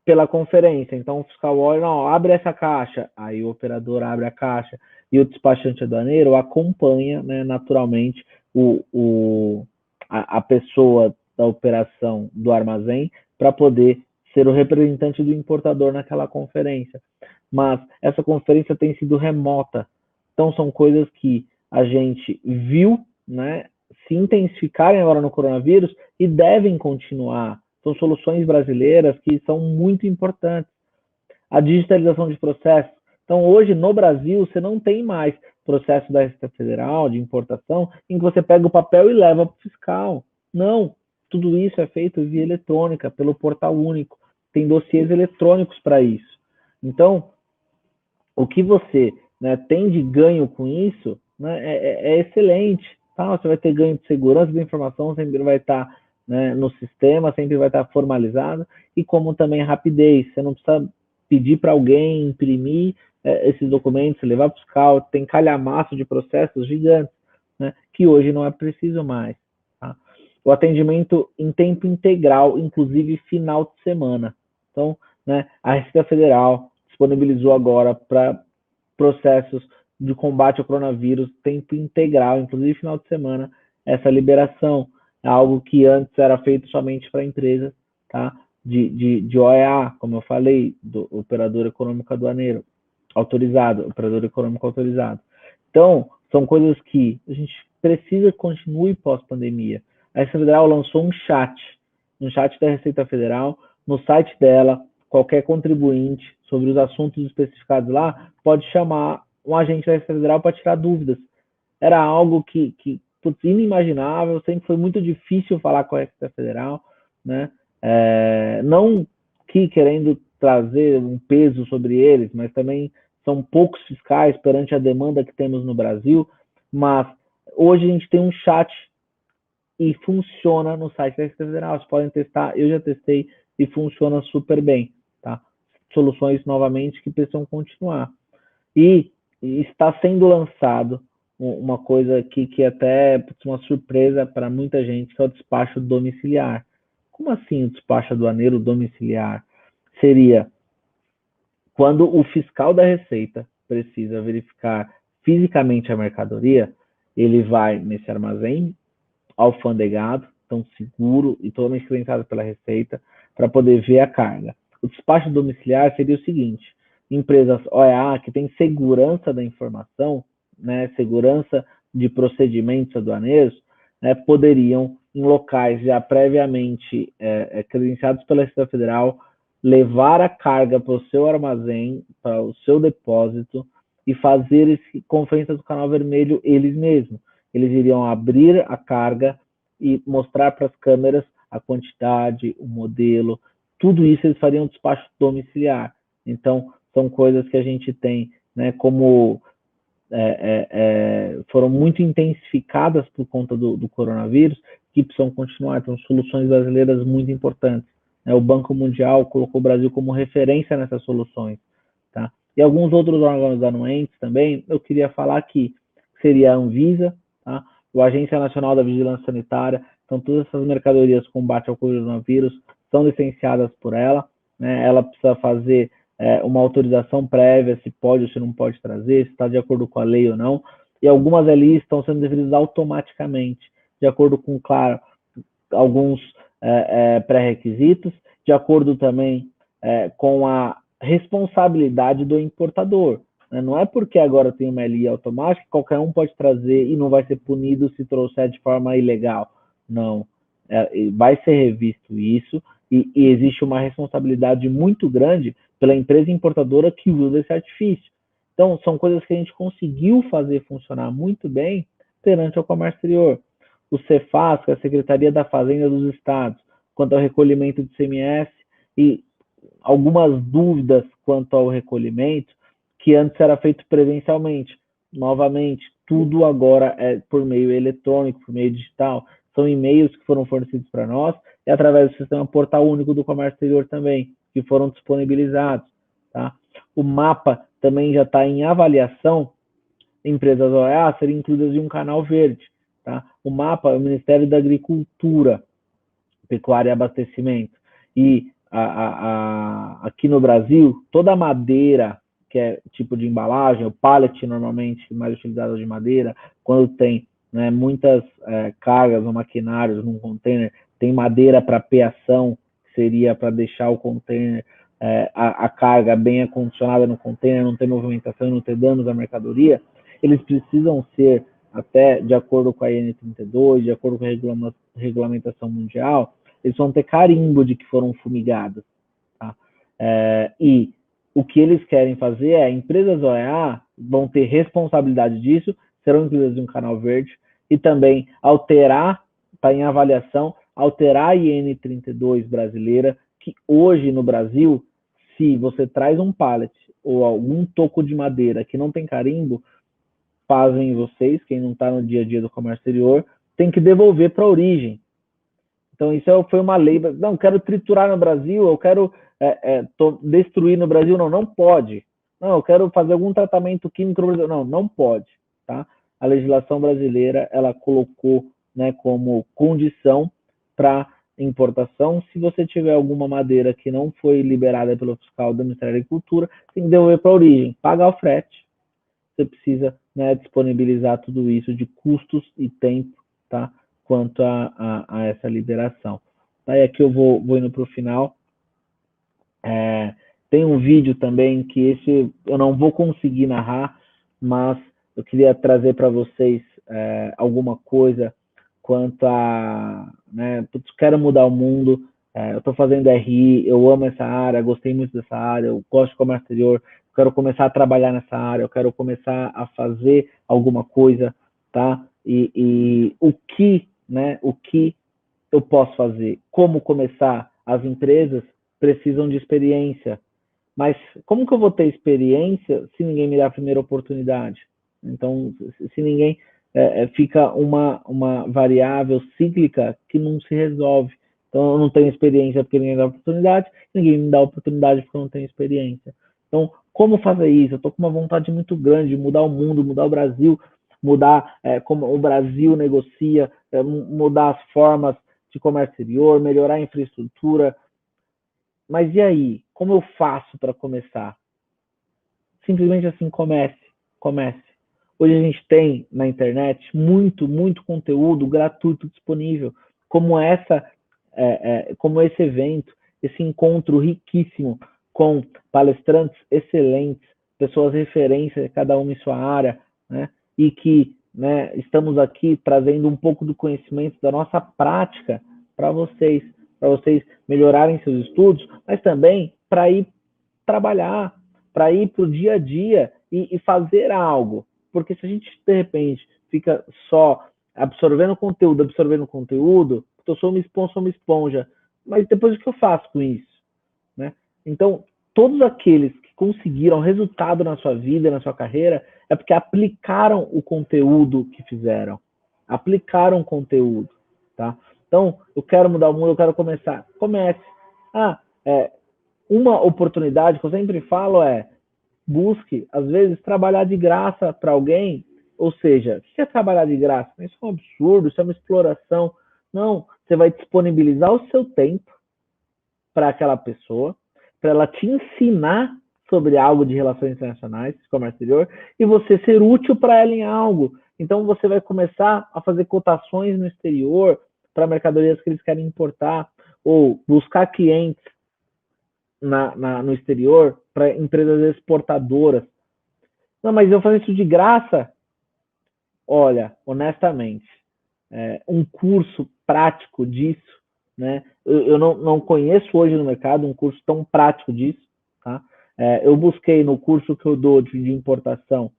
pela conferência. Então o fiscal olha, não, abre essa caixa, aí o operador abre a caixa e o despachante aduaneiro acompanha, né, naturalmente a pessoa da operação do armazém para poder ser o representante do importador naquela conferência. Mas essa conferência tem sido remota. Então são coisas que a gente viu, né, se intensificarem agora no coronavírus e devem continuar. São soluções brasileiras que são muito importantes. A digitalização de processos. Então, hoje, no Brasil, você não tem mais processo da Receita Federal, de importação, em que você pega o papel e leva para o fiscal. Não. Tudo isso é feito via eletrônica, pelo portal único. Tem dossiês eletrônicos para isso. Então, o que você, né, tem de ganho com isso, né, é excelente. Tá? Você vai ter ganho de segurança da informação, sempre vai estar, né, no sistema, sempre vai estar formalizado, e como também rapidez. Você não precisa pedir para alguém imprimir esses documentos, levar para o fiscal, tem calhamaço de processos gigantes, né, que hoje não é preciso mais. Tá? O atendimento em tempo integral, inclusive final de semana. Então, né, a Receita Federal disponibilizou agora para processos de combate ao coronavírus, tempo integral, inclusive final de semana, essa liberação. É algo que antes era feito somente para empresas, tá, de OEA, como eu falei, do operador econômico aduaneiro autorizado, operador econômico autorizado. Então, são coisas que a gente precisa que continue pós-pandemia. A Receita Federal lançou um chat da Receita Federal, no site dela, qualquer contribuinte sobre os assuntos especificados lá pode chamar um agente da Receita Federal para tirar dúvidas. Era algo que inimaginável, sempre foi muito difícil falar com a Receita Federal, né? Não que querendo trazer um peso sobre eles, mas também são poucos fiscais perante a demanda que temos no Brasil, mas hoje a gente tem um chat e funciona no site da Receita Federal. Vocês podem testar, eu já testei e funciona super bem. Tá? Soluções, novamente, que precisam continuar. E está sendo lançado uma coisa aqui que até é uma surpresa para muita gente, que é o despacho domiciliar. Como assim o despacho aduaneiro domiciliar? Seria quando o fiscal da Receita precisa verificar fisicamente a mercadoria, ele vai nesse armazém alfandegado, tão seguro e totalmente credenciado pela Receita, para poder ver a carga. O despacho domiciliar seria o seguinte: empresas OEA que têm segurança da informação, né, segurança de procedimentos aduaneiros, né, poderiam, em locais já previamente credenciados pela Receita Federal, levar a carga para o seu armazém, para o seu depósito, e fazer esse conferência do canal vermelho eles mesmos. Eles iriam abrir a carga e mostrar para as câmeras a quantidade, o modelo, tudo isso eles fariam despacho domiciliar. Então, são coisas que a gente tem, né, como foram muito intensificadas por conta do coronavírus, que precisam continuar. Então, soluções brasileiras muito importantes. O Banco Mundial colocou o Brasil como referência nessas soluções. Tá? E alguns outros órgãos anuentes também, eu queria falar aqui, seria a Anvisa, tá? A Agência Nacional da Vigilância Sanitária. Então, todas essas mercadorias combate ao coronavírus são licenciadas por ela, né? Ela precisa fazer uma autorização prévia, se pode ou se não pode trazer, se está de acordo com a lei ou não. E algumas ali estão sendo definidas automaticamente, de acordo com, claro, alguns pré-requisitos, de acordo também com a responsabilidade do importador. Né? Não é porque agora tem uma LI automática que qualquer um pode trazer e não vai ser punido se trouxer de forma ilegal. Não. Vai ser revisto isso e existe uma responsabilidade muito grande pela empresa importadora que usa esse artifício. Então, são coisas que a gente conseguiu fazer funcionar muito bem perante o comércio exterior. O Cefaz, que é a Secretaria da Fazenda dos Estados, quanto ao recolhimento do ICMS e algumas dúvidas quanto ao recolhimento, que antes era feito presencialmente. Novamente, tudo agora é por meio eletrônico, por meio digital. São e-mails que foram fornecidos para nós e através do sistema Portal Único do Comércio Exterior também, que foram disponibilizados. Tá? O mapa também já está em avaliação, empresas OEA serem incluídas em um canal verde. Tá? O mapa é o Ministério da Agricultura, Pecuária e Abastecimento. E aqui no Brasil, toda a madeira, que é tipo de embalagem, o pallet normalmente mais utilizado de madeira, quando tem muitas cargas ou maquinários num container, tem madeira para peação, que seria para deixar o container, a carga bem acondicionada no container, não ter movimentação, não ter danos à mercadoria, eles precisam ser, até de acordo com a IN32, de acordo com a regulamentação mundial, eles vão ter carimbo de que foram fumigados. Tá? E o que eles querem fazer é, empresas OEA vão ter responsabilidade disso, serão incluídas em um canal verde, e também alterar, está em avaliação, alterar a IN32 brasileira, que hoje no Brasil, se você traz um pallet ou algum toco de madeira que não tem carimbo, fazem vocês, quem não está no dia a dia do comércio exterior, tem que devolver para a origem. Então, isso foi uma lei. Não, quero triturar no Brasil, eu quero destruir no Brasil. Não, não pode. Não, eu quero fazer algum tratamento químico no Brasil. Não, não pode. Tá? A legislação brasileira, ela colocou como condição para importação, se você tiver alguma madeira que não foi liberada pelo fiscal do Ministério da Agricultura, tem que devolver para a origem, pagar o frete. Você precisa disponibilizar tudo isso de custos e tempo, tá? Quanto a essa liberação. Aí aqui eu vou indo para o final. Tem um vídeo também que esse eu não vou conseguir narrar, mas eu queria trazer para vocês alguma coisa quanto a... quero mudar o mundo, eu estou fazendo RI, eu amo essa área, gostei muito dessa área, eu gosto de comércio exterior, quero começar a trabalhar nessa área, eu quero começar a fazer alguma coisa, tá? E o que eu posso fazer? Como começar? As empresas precisam de experiência, mas como que eu vou ter experiência se ninguém me dá a primeira oportunidade? Então, se ninguém fica uma variável cíclica que não se resolve. Então, eu não tenho experiência porque ninguém dá oportunidade, ninguém me dá oportunidade porque eu não tenho experiência. Então, como fazer isso? Eu estou com uma vontade muito grande de mudar o mundo, mudar o Brasil, mudar como o Brasil negocia, mudar as formas de comércio exterior, melhorar a infraestrutura. Mas e aí? Como eu faço para começar? Simplesmente assim, comece. Hoje a gente tem na internet muito conteúdo gratuito disponível, como esse evento, esse encontro riquíssimo com palestrantes excelentes, pessoas referências, cada uma em sua área, e que estamos aqui trazendo um pouco do conhecimento da nossa prática para vocês melhorarem seus estudos, mas também para ir trabalhar, para ir para o dia a dia e fazer algo. Porque se a gente, de repente, fica só absorvendo conteúdo, eu sou uma esponja, mas depois o que eu faço com isso? Então, todos aqueles que conseguiram resultado na sua vida, na sua carreira, é porque aplicaram o conteúdo que fizeram. Aplicaram o conteúdo, tá? Então, eu quero mudar o mundo, eu quero começar. Comece. Uma oportunidade que eu sempre falo busque, às vezes, trabalhar de graça para alguém. Ou seja, o que é trabalhar de graça? Isso é um absurdo, isso é uma exploração. Não, você vai disponibilizar o seu tempo para aquela pessoa, para ela te ensinar sobre algo de relações internacionais, comércio exterior, e você ser útil para ela em algo. Então você vai começar a fazer cotações no exterior para mercadorias que eles querem importar, ou buscar clientes no exterior para empresas exportadoras. Não, mas eu faço isso de graça? Olha, honestamente, um curso prático disso, né? Eu não conheço hoje no mercado um curso tão prático disso, tá? Eu busquei no curso que eu dou de importação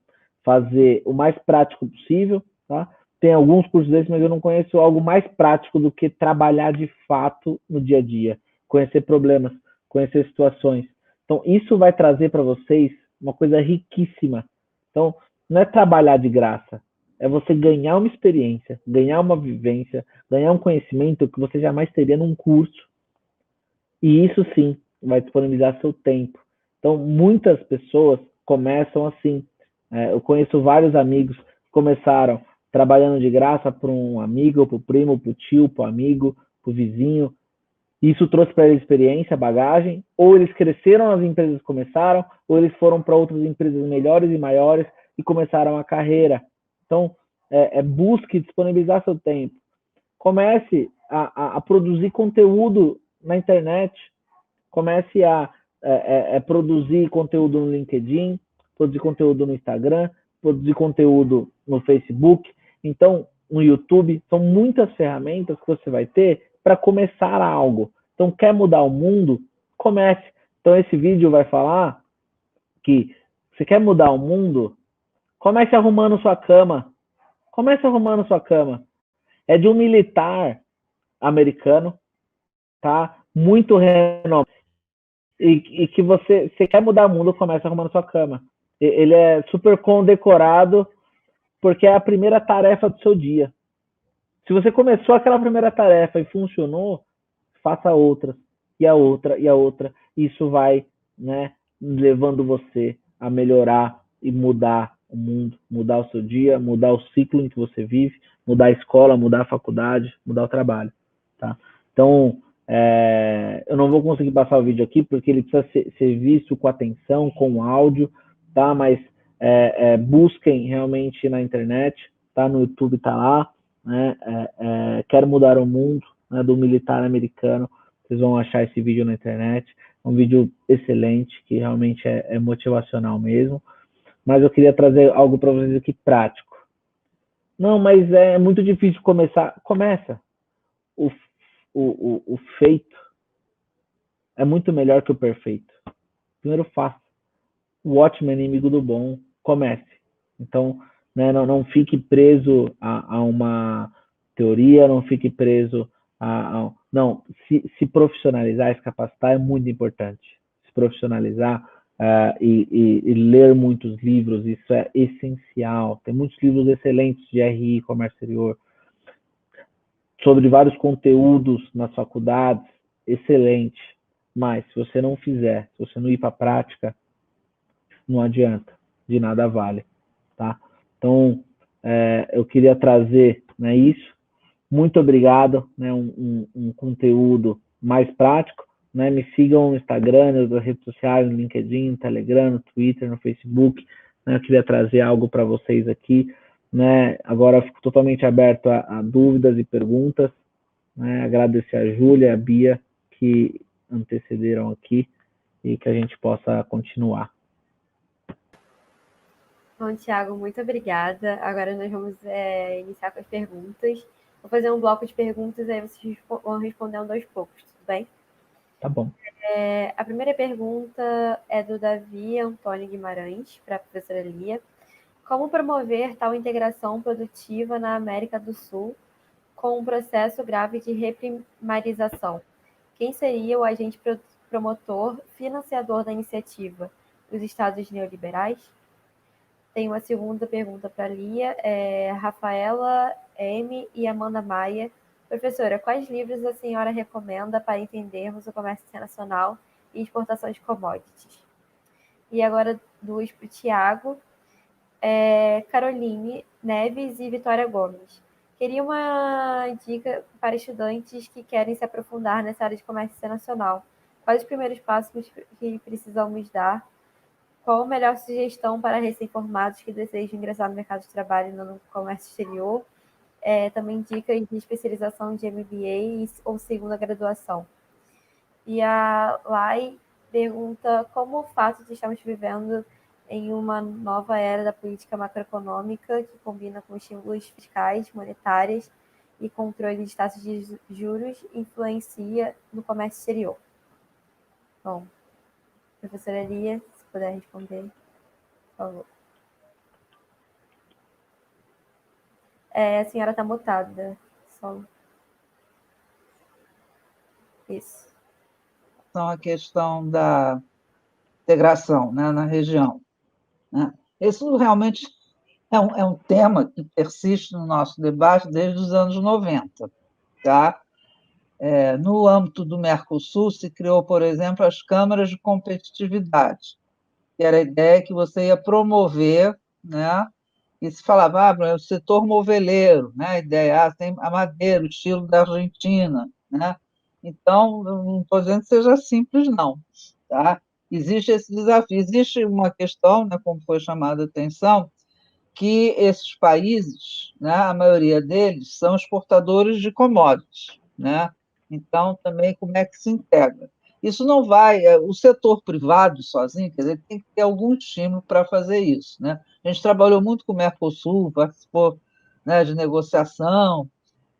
fazer o mais prático possível, tá? Tem alguns cursos desses, mas eu não conheço algo mais prático do que trabalhar de fato no dia a dia, conhecer problemas, conhecer situações. Então, isso vai trazer para vocês uma coisa riquíssima. Então, não é trabalhar de graça, é você ganhar uma experiência, ganhar uma vivência, ganhar um conhecimento que você jamais teria num curso. E isso sim vai disponibilizar seu tempo. Então, muitas pessoas começam assim. Eu conheço vários amigos que começaram trabalhando de graça para um amigo, para o primo, para o tio, para o amigo, para o vizinho. Isso trouxe para eles experiência, bagagem, ou eles cresceram nas empresas que começaram, ou eles foram para outras empresas melhores e maiores e começaram a carreira. Então, busque disponibilizar seu tempo. Comece a produzir conteúdo na internet. Comece a produzir conteúdo no LinkedIn, produzir conteúdo no Instagram, produzir conteúdo no Facebook. Então, no YouTube, são muitas ferramentas que você vai ter para começar algo. Então, quer mudar o mundo? Comece. Então, esse vídeo vai falar que você quer mudar o mundo? Comece arrumando sua cama. Comece arrumando sua cama. É de um militar americano, tá? Muito renomado. E que você quer mudar o mundo, começa arrumando sua cama. Ele é super condecorado porque é a primeira tarefa do seu dia. Se você começou aquela primeira tarefa e funcionou, faça outras, e a outra, e a outra. Isso vai, né, levando você a melhorar e mudar o mundo, mudar o seu dia, mudar o ciclo em que você vive, mudar a escola, mudar a faculdade, mudar o trabalho, tá? Então, eu não vou conseguir passar o vídeo aqui porque ele precisa ser visto com atenção, com áudio, tá? Mas busquem realmente na internet, tá? No YouTube tá lá, né? Quero mudar o mundo, né? Do militar americano. Vocês vão achar esse vídeo na internet. É um vídeo excelente, que realmente é motivacional mesmo. Mas eu queria trazer algo para vocês aqui prático. Não, mas é muito difícil começar. Começa. O feito é muito melhor que o perfeito. Primeiro faça. O ótimo é inimigo do bom. Comece. Então, né, não fique preso a uma teoria, não fique preso não, se profissionalizar, se capacitar é muito importante. Se profissionalizar e ler muitos livros, isso é essencial. Tem muitos livros excelentes de RI, comércio exterior, sobre vários conteúdos nas faculdades, excelente. Mas se você não fizer, se você não ir para a prática, não adianta, de nada vale, tá? Então, eu queria trazer, né, isso. Muito obrigado, né, um conteúdo mais prático, né? Me sigam no Instagram, nas redes sociais, no LinkedIn, no Telegram, no Twitter, no Facebook, né? Eu queria trazer algo para vocês aqui, né? Agora eu fico totalmente aberto a dúvidas e perguntas, né? Agradecer a Júlia, a Bia, que antecederam aqui e que a gente possa continuar. Bom, Thiago, muito obrigada. Agora nós vamos iniciar com as perguntas. Vou fazer um bloco de perguntas, aí vocês vão respondendo aos poucos, tudo bem? Tá bom. A primeira pergunta é do Davi Antônio Guimarães, para a professora Lia. Como promover tal integração produtiva na América do Sul com um processo grave de reprimarização? Quem seria o agente promotor, financiador da iniciativa? Os estados neoliberais? Tem uma segunda pergunta para a Lia, Rafaela M. e Amanda Maia. Professora, quais livros a senhora recomenda para entendermos o comércio internacional e exportação de commodities? E agora duas para o Tiago, Caroline Neves e Vitória Gomes. Queria uma dica para estudantes que querem se aprofundar nessa área de comércio internacional. Quais os primeiros passos que precisamos dar? Qual a melhor sugestão para recém-formados que desejam ingressar no mercado de trabalho no comércio exterior? Também dicas de especialização de MBA ou segunda graduação. E a Lai pergunta como o fato de estarmos vivendo em uma nova era da política macroeconômica que combina com estímulos fiscais, monetários e controle de taxas de juros influencia no comércio exterior. Bom, professora Lia, se puder responder, por favor. A senhora está mutada. Só... Isso. Então, a questão da integração, né, na região, né? Isso realmente é um tema que persiste no nosso debate desde os anos 90. Tá? No âmbito do Mercosul, se criou, por exemplo, as câmaras de competitividade, que era a ideia que você ia promover, né? E se falava, o setor moveleiro, né? A ideia, tem a madeira, o estilo da Argentina, né? Então, eu não estou dizendo que seja simples, não, tá? Existe esse desafio, existe uma questão, né, como foi chamada a atenção, que esses países, né, a maioria deles, são exportadores de commodities, né? Então, também, como é que se integra? Isso não vai, o setor privado sozinho, quer dizer, tem que ter algum estímulo para fazer isso, né? A gente trabalhou muito com o Mercosul, participou, né, de negociação,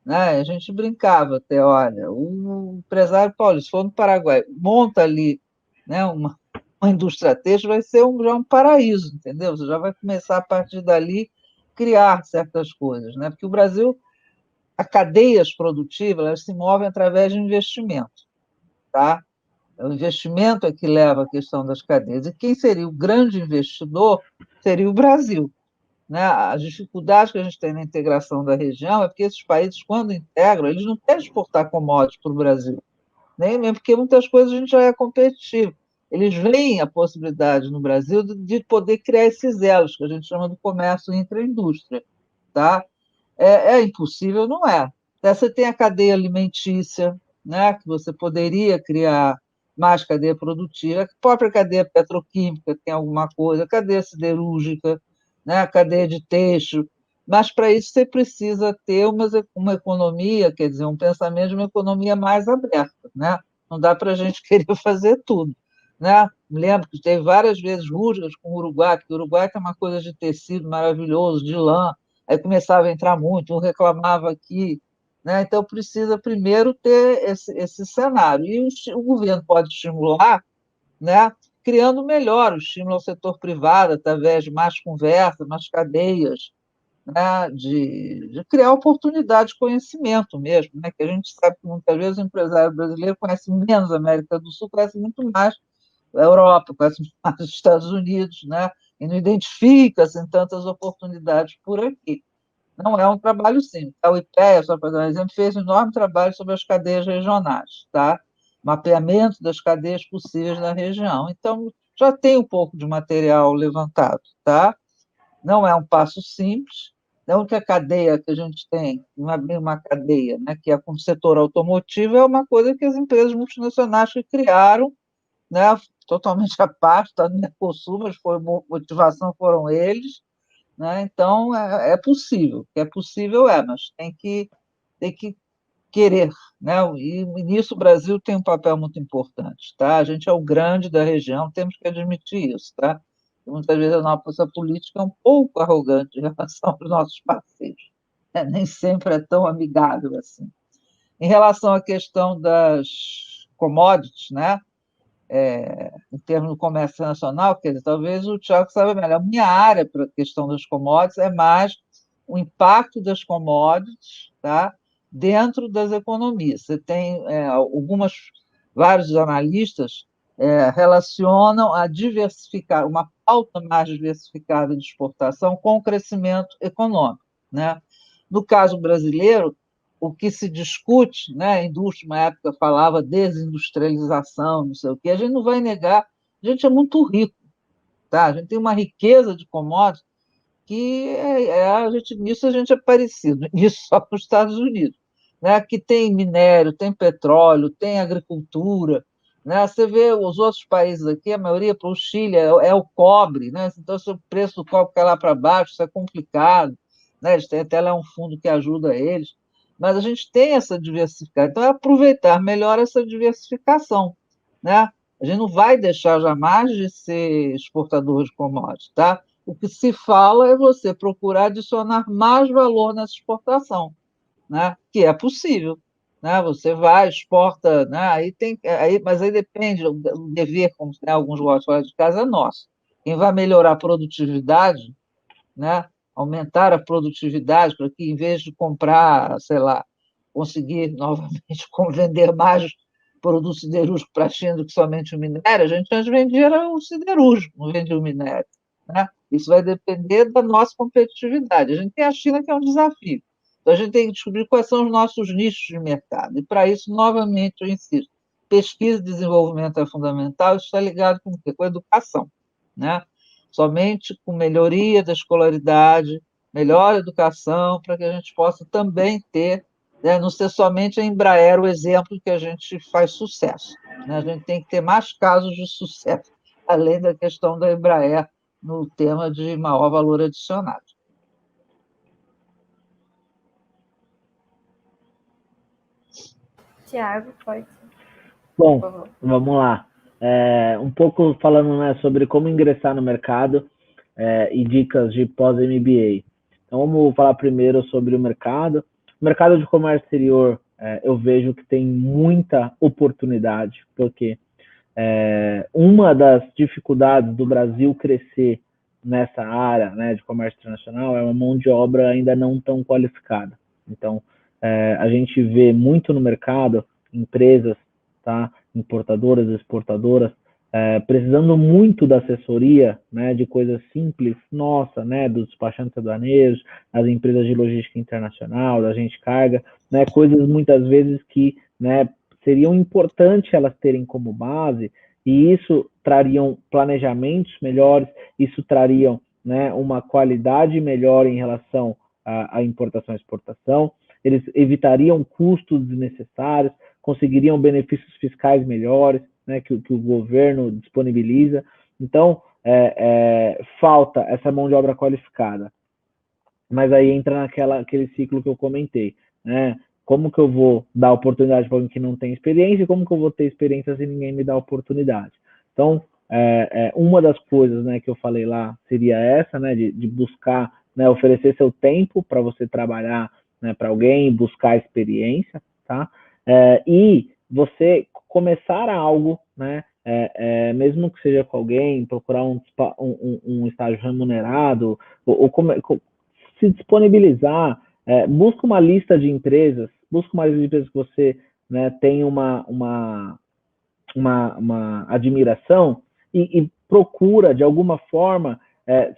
né? A gente brincava até, olha, o empresário paulista, se for no Paraguai, monta ali, né, uma indústria têxtil, vai ser já um paraíso, entendeu? Você já vai começar a partir dali criar certas coisas, né? Porque o Brasil, as cadeias produtivas, elas se movem através de investimento, tá? O investimento é que leva à questão das cadeias. E quem seria o grande investidor seria o Brasil, né? As dificuldades que a gente tem na integração da região é porque esses países, quando integram, eles não querem exportar commodities para o Brasil, nem mesmo porque muitas coisas a gente já é competitivo. Eles veem a possibilidade no Brasil de poder criar esses elos, que a gente chama de comércio intra-indústria. Tá? É impossível? Não é. Até você tem a cadeia alimentícia, né, que você poderia criar mais cadeia produtiva, a própria cadeia petroquímica tem alguma coisa, a cadeia siderúrgica, né, a cadeia de têxtil, mas para isso você precisa ter uma economia, quer dizer, um pensamento de uma economia mais aberta, né? Não dá para a gente querer fazer tudo, né? Me lembro que teve várias vezes rusgas com o Uruguai, porque o Uruguai tem uma coisa de tecido maravilhoso, de lã, aí começava a entrar muito, um reclamava aqui, né? Então precisa primeiro ter esse cenário, e o governo pode estimular, né? Criando melhor o estímulo ao setor privado, através de mais conversa, mais cadeias, né, de criar oportunidade de conhecimento mesmo, né, que a gente sabe que muitas vezes o empresário brasileiro conhece menos a América do Sul, conhece muito mais a Europa, conhece muito mais os Estados Unidos, né, e não identifica assim, tantas oportunidades por aqui. Não é um trabalho simples. A IPEA, só para dar um exemplo, fez um enorme trabalho sobre as cadeias regionais, tá? Mapeamento das cadeias possíveis na região. Então, já tem um pouco de material levantado, tá? Não é um passo simples. A única cadeia que a gente tem, uma cadeia, né, que é com o setor automotivo, é uma coisa que as empresas multinacionais que criaram, né, totalmente à parte, está no Mercosul, mas foi motivação foram eles, né? Então é possível, que é possível mas tem que querer, né? E nisso o Brasil tem um papel muito importante, tá? A gente é o grande da região, temos que admitir isso, tá? E muitas vezes a nossa política é um pouco arrogante em relação aos nossos parceiros, né? Nem sempre é tão amigável assim. Em relação à questão das commodities, né? Em termos do comércio nacional, quer dizer, talvez o Tiago saiba melhor. A minha área para a questão das commodities é mais o impacto das commodities, tá, dentro das economias. Você tem vários analistas relacionam a diversificar, uma pauta mais diversificada de exportação com o crescimento econômico, né? No caso brasileiro, o que se discute, né, a indústria, uma época falava desindustrialização, não sei o quê, a gente não vai negar, a gente é muito rico, tá? A gente tem uma riqueza de commodities que nisso a gente é parecido, isso só com os Estados Unidos, né? Que tem minério, tem petróleo, tem agricultura, né? Você vê os outros países aqui, a maioria para o Chile é o cobre, né? Então, se o preço do cobre cai lá para baixo, isso é complicado, né? Eles têm até lá um fundo que ajuda eles, mas a gente tem essa diversificação, então é aproveitar melhor essa diversificação, né? A gente não vai deixar jamais de ser exportador de commodities, tá? O que se fala é você procurar adicionar mais valor nessa exportação, né? Que é possível, né? Você vai, exporta, né? Mas aí depende, o dever, como, né, alguns gostam de falar de casa, é nosso. Quem vai melhorar a produtividade, né? Aumentar a produtividade para que, em vez de comprar, sei lá, conseguir novamente vender mais produtos siderúrgicos para a China do que somente o minério, a gente antes vendia o siderúrgico, não vendia o minério, né? Isso vai depender da nossa competitividade. A gente tem a China, que é um desafio. Então, a gente tem que descobrir quais são os nossos nichos de mercado. E, para isso, novamente, eu insisto, pesquisa e desenvolvimento é fundamental, isso está ligado com o quê? Com a educação, né? Somente com melhoria da escolaridade, melhor educação, para que a gente possa também ter, né, não ser somente a Embraer o exemplo que a gente faz sucesso, né? A gente tem que ter mais casos de sucesso, além da questão da Embraer no tema de maior valor adicionado. Tiago, pode. Bom, vamos lá. Um pouco falando, né, sobre como ingressar no mercado e dicas de pós-MBA. Então, vamos falar primeiro sobre o mercado. O mercado de comércio exterior, eu vejo que tem muita oportunidade, porque uma das dificuldades do Brasil crescer nessa área, né, de comércio internacional é uma mão de obra ainda não tão qualificada. Então, a gente vê muito no mercado empresas, tá, importadoras, exportadoras, precisando muito da assessoria, né, de coisas simples, nossa, né, dos despachantes aduaneiros, das empresas de logística internacional, da Gente Carga, né, coisas muitas vezes que, né, seriam importantes elas terem como base, e isso trariam planejamentos melhores, isso trariam, né, uma qualidade melhor em relação à importação e exportação, eles evitariam custos desnecessários, conseguiriam benefícios fiscais melhores, né, que o governo disponibiliza. Então, falta essa mão de obra qualificada. Mas aí entra aquele ciclo que eu comentei, né? Como que eu vou dar oportunidade para alguém que não tem experiência e como que eu vou ter experiência se ninguém me dá oportunidade? Então, uma das coisas, né, que eu falei lá seria essa, né, de buscar, né, oferecer seu tempo para você trabalhar, né, para alguém, buscar experiência, tá? E você começar algo, né, mesmo que seja com alguém, procurar um estágio remunerado, ou se disponibilizar, busca uma lista de empresas, que você, né, tem uma admiração e procura, de alguma forma,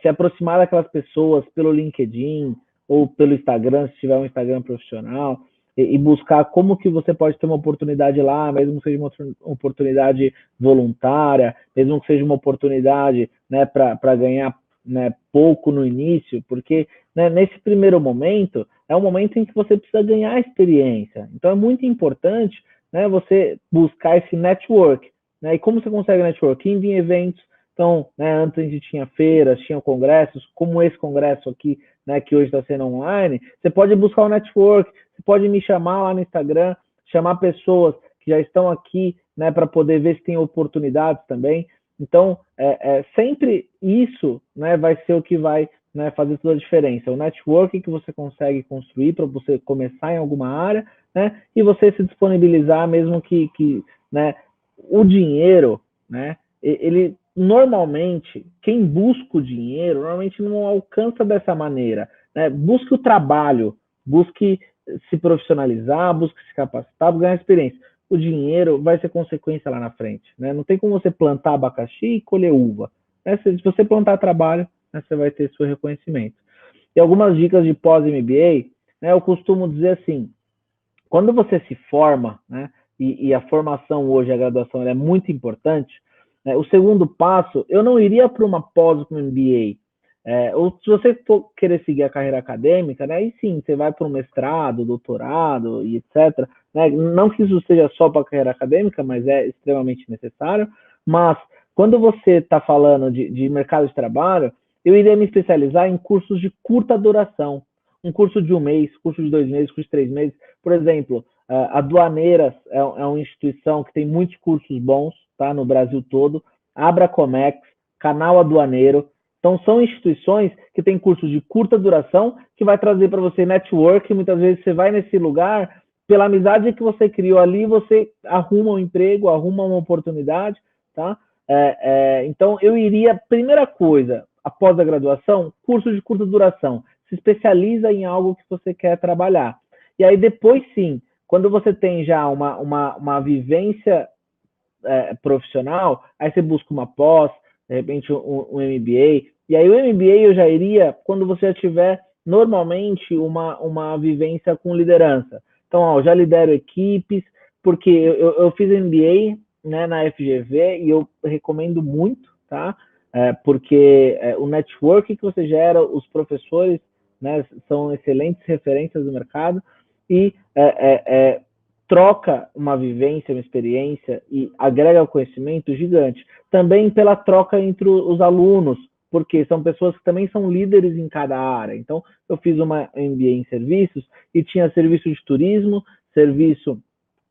se aproximar daquelas pessoas pelo LinkedIn ou pelo Instagram, se tiver um Instagram profissional, e buscar como que você pode ter uma oportunidade lá, mesmo que seja uma oportunidade voluntária, mesmo que seja uma oportunidade, né, para ganhar, né, pouco no início, porque, né, nesse primeiro momento é um momento em que você precisa ganhar experiência. Então é muito importante, né, você buscar esse network, né? E como você consegue network? Indo em eventos. Então, né, antes a gente tinha feiras, tinha congressos, como esse congresso aqui, né, que hoje está sendo online, você pode buscar o network, você pode me chamar lá no Instagram, chamar pessoas que já estão aqui, né, para poder ver se tem oportunidades também. Então, sempre isso, né, vai ser o que vai, né, fazer toda a diferença. O networking que você consegue construir para você começar em alguma área, né, e você se disponibilizar, mesmo que né, o dinheiro, né, ele normalmente, quem busca o dinheiro, normalmente não alcança dessa maneira, né? Busque o trabalho, busque se profissionalizar, busque se capacitar, ganhar experiência. O dinheiro vai ser consequência lá na frente, né? Não tem como você plantar abacaxi e colher uva, né? Se você plantar trabalho, né, você vai ter seu reconhecimento. E algumas dicas de pós-MBA, né, eu costumo dizer assim, quando você se forma, né, e a formação hoje, a graduação, ela é muito importante, né, o segundo passo, eu não iria para uma pós-MBA, Ou se você for querer seguir a carreira acadêmica, né, aí sim, você vai para um mestrado, doutorado e etc. Né? Não que isso seja só para a carreira acadêmica, mas é extremamente necessário. Mas quando você está falando de mercado de trabalho, eu iria me especializar em cursos de curta duração. Um curso de 1 mês, curso de 2 meses, curso de 3 meses. Por exemplo, a Aduaneiras é uma instituição que tem muitos cursos bons, tá, no Brasil todo. Abracomex, Canal Aduaneiro. Então, são instituições que têm cursos de curta duração, que vai trazer para você network. Muitas vezes você vai nesse lugar, pela amizade que você criou ali, você arruma um emprego, arruma uma oportunidade, tá? Então, eu iria, primeira coisa, após a graduação, curso de curta duração. Se especializa em algo que você quer trabalhar. E aí, depois, sim, quando você tem já uma vivência profissional, aí você busca uma pós, de repente um MBA, e aí o MBA eu já iria quando você já tiver normalmente uma vivência com liderança. Então, ó, eu já lidero equipes, porque eu fiz MBA, né, na FGV e eu recomendo muito, tá? Porque o network que você gera, os professores, né, são excelentes referências do mercado e troca uma vivência, uma experiência e agrega conhecimento gigante. Também pela troca entre os alunos, porque são pessoas que também são líderes em cada área. Então, eu fiz uma MBA em serviços e tinha serviço de turismo, serviço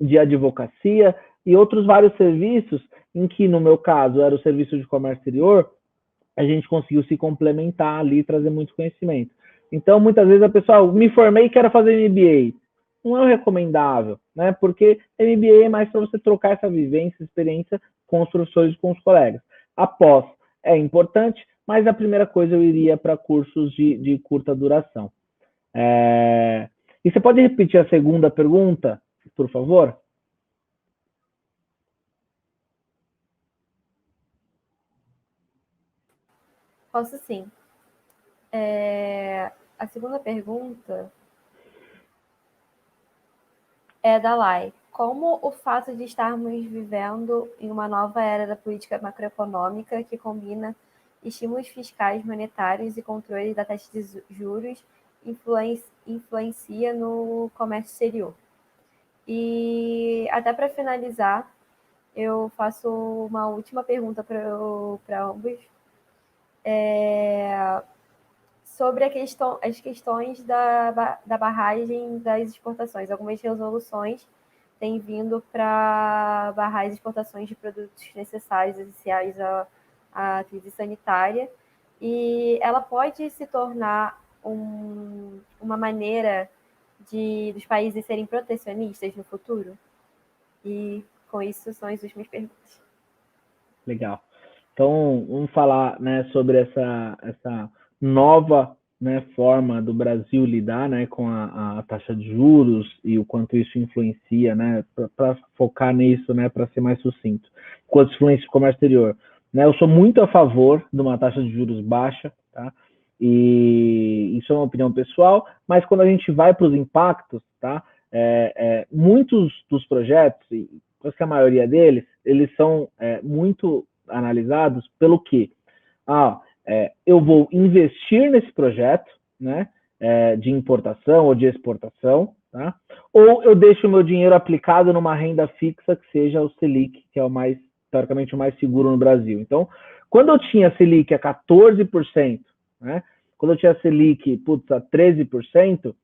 de advocacia e outros vários serviços em que, no meu caso, era o serviço de comércio exterior, a gente conseguiu se complementar ali e trazer muito conhecimento. Então, muitas vezes a pessoa, me formei e quero fazer MBA. Não é o recomendável, né? Porque MBA é mais para você trocar essa vivência, experiência com os professores e com os colegas. Após é importante, mas a primeira coisa eu iria para cursos de curta duração. E você pode repetir a segunda pergunta, por favor? Posso sim. A segunda pergunta é da Lai. Como o fato de estarmos vivendo em uma nova era da política macroeconômica que combina estímulos fiscais, monetários e controle da taxa de juros influencia no comércio exterior? E até para finalizar, eu faço uma última pergunta para ambos. Sobre as questões da barragem das exportações. Algumas resoluções têm vindo para barrar as exportações de produtos necessários, essenciais à crise sanitária, e ela pode se tornar uma maneira dos países serem protecionistas no futuro? E com isso são as últimas perguntas. Legal. Então, vamos falar, né, sobre essa nova, né, forma do Brasil lidar, né, com a taxa de juros e o quanto isso influencia, né, para focar nisso, né, para ser mais sucinto. Quanto influencia o comércio exterior. Né, eu sou muito a favor de uma taxa de juros baixa, tá? E isso é uma opinião pessoal, mas quando a gente vai para os impactos, tá? Muitos dos projetos, e quase que a maioria deles, eles são muito analisados pelo quê? Eu vou investir nesse projeto, né, de importação ou de exportação, tá? Ou eu deixo o meu dinheiro aplicado numa renda fixa que seja o Selic, que é o mais, teoricamente, o mais seguro no Brasil. Então, quando eu tinha Selic a 14%, né, quando eu tinha Selic a 13%,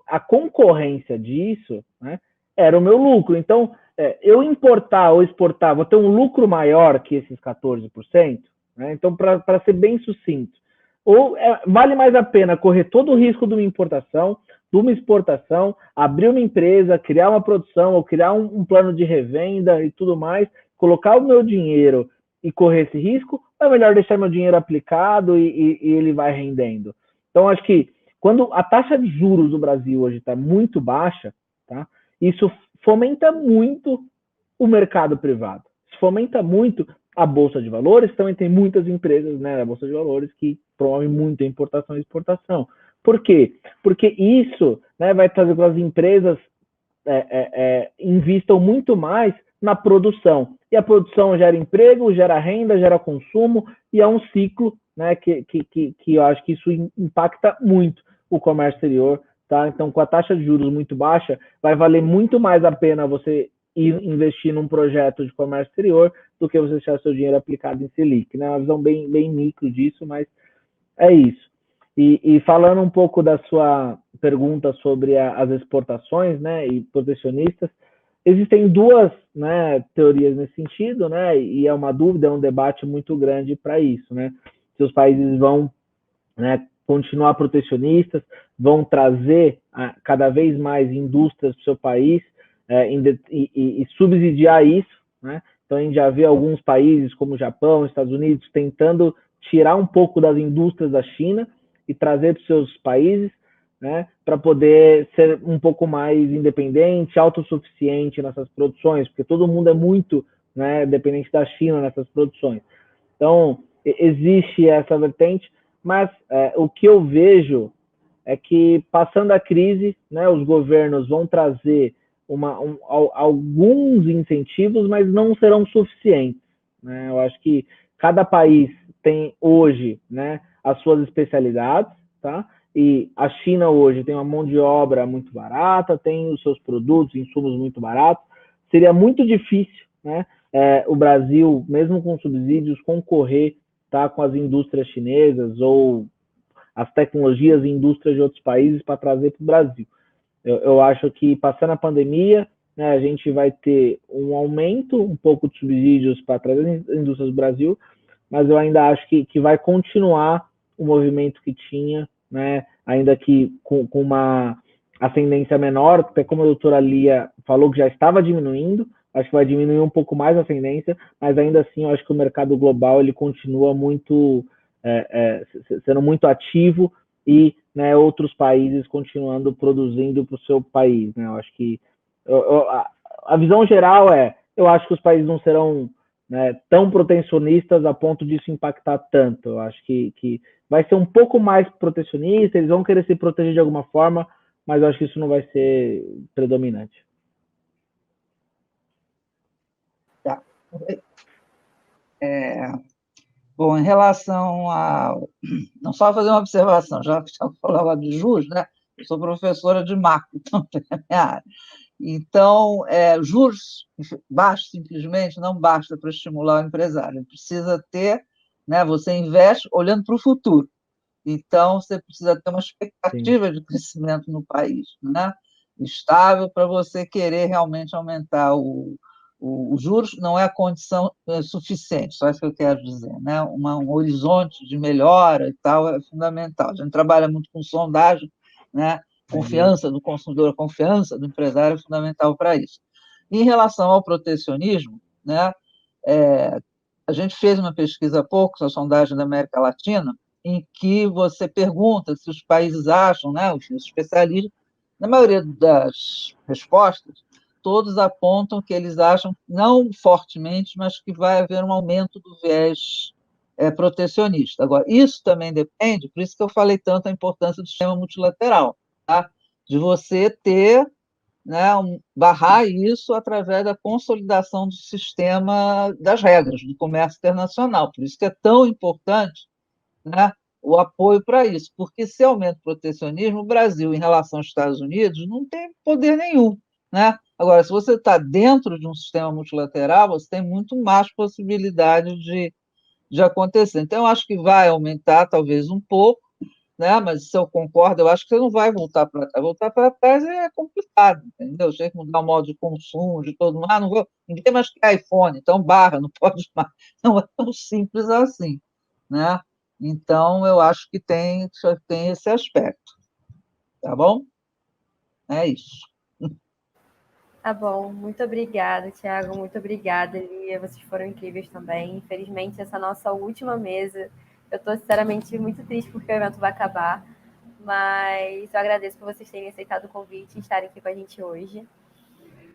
a concorrência disso, né, era o meu lucro. Então, eu importar ou exportar, vou ter um lucro maior que esses 14%, né? Então, para ser bem sucinto, ou vale mais a pena correr todo o risco de uma importação, de uma exportação, abrir uma empresa, criar uma produção, ou criar um plano de revenda e tudo mais, colocar o meu dinheiro e correr esse risco, ou é melhor deixar meu dinheiro aplicado e ele vai rendendo? Então, acho que quando a taxa de juros do Brasil hoje está muito baixa, tá? Isso fomenta muito o mercado privado. Isso fomenta muito a Bolsa de Valores. Também tem muitas empresas, né, na Bolsa de Valores que promovem muito a importação e exportação. Por quê? Porque isso, né, vai fazer com que as empresas investam muito mais na produção. E a produção gera emprego, gera renda, gera consumo, e é um ciclo né, que eu acho que isso impacta muito o comércio exterior, tá? Então, com a taxa de juros muito baixa, vai valer muito mais a pena você ir investir num projeto de comércio exterior do que você deixar seu dinheiro aplicado em Selic, né? Uma visão bem micro disso, mas é isso. E falando um pouco da sua pergunta sobre as exportações, né, e protecionistas, existem duas, né, teorias nesse sentido, né, e é uma dúvida, é um debate muito grande para isso, né, se os países vão, né, continuar protecionistas, vão trazer cada vez mais indústrias para o seu país e subsidiar isso, né, então a gente já vê alguns países como o Japão, Estados Unidos, tentando tirar um pouco das indústrias da China e trazer para os seus países, né, para poder ser um pouco mais independente, autossuficiente nessas produções, porque todo mundo é muito, né, dependente da China nessas produções. Então, existe essa vertente, mas o que eu vejo é que, passando a crise, né, os governos vão trazer alguns incentivos, mas não serão suficientes, né? Eu acho que cada país tem hoje, né, as suas especialidades, tá? E a China hoje tem uma mão de obra muito barata, tem os seus produtos, insumos muito baratos. Seria muito difícil, né, o Brasil, mesmo com subsídios, concorrer, tá, com as indústrias chinesas ou as tecnologias e indústrias de outros países para trazer para o Brasil. Eu acho que, passando a pandemia, né, a gente vai ter um aumento um pouco de subsídios para trazer as indústrias do Brasil, mas eu ainda acho que vai continuar o movimento que tinha, né, ainda que com uma ascendência menor, até como a doutora Lia falou que já estava diminuindo, acho que vai diminuir um pouco mais a ascendência, mas ainda assim eu acho que o mercado global ele continua muito sendo muito ativo e, né, outros países continuando produzindo para o seu país, né? Eu acho que a visão geral eu acho que os países não serão, né, tão protecionistas a ponto disso impactar tanto. Eu acho que vai ser um pouco mais protecionista, eles vão querer se proteger de alguma forma, mas eu acho que isso não vai ser predominante. Tá. Bom, em relação a... Não, só fazer uma observação, já que eu falava de juros, né? Eu sou professora de macro também, na minha área. Então, juros baixos, simplesmente, não basta para estimular o empresário. Precisa ter, né, você investe olhando para o futuro. Então, você precisa ter uma expectativa de crescimento no país, né, estável, para você querer realmente aumentar os juros. Não é a condição suficiente, só isso que eu quero dizer, né? Um horizonte de melhora e tal é fundamental. A gente trabalha muito com sondagem, né? Confiança do consumidor, a confiança do empresário é fundamental para isso. Em relação ao protecionismo, né, a gente fez uma pesquisa há pouco, a sondagem da América Latina, em que você pergunta se os países acham, né, os especialistas, na maioria das respostas, todos apontam que eles acham, não fortemente, mas que vai haver um aumento do viés protecionista. Agora, isso também depende, por isso que eu falei tanto a importância do sistema multilateral, tá? De você ter, né, barrar isso através da consolidação do sistema das regras do comércio internacional. Por isso que é tão importante, né, o apoio para isso, porque se aumenta o protecionismo, o Brasil, em relação aos Estados Unidos, não tem poder nenhum, né? Agora, se você está dentro de um sistema multilateral, você tem muito mais possibilidade de acontecer. Então, eu acho que vai aumentar, talvez, um pouco, né? Mas se eu concordo, eu acho que você não vai voltar para trás. Voltar para trás é complicado, entendeu? Tem que mudar o modo de consumo de todo mundo. Não vou, ninguém mais quer iPhone, então barra, não pode mais. Não é tão simples assim, né? Então, eu acho que tem esse aspecto. Tá bom? É isso. Tá bom, muito obrigada, Thiago, muito obrigada, Lia, vocês foram incríveis também. Infelizmente, essa nossa última mesa, eu estou sinceramente muito triste porque o evento vai acabar, mas eu agradeço por vocês terem aceitado o convite e estarem aqui com a gente hoje.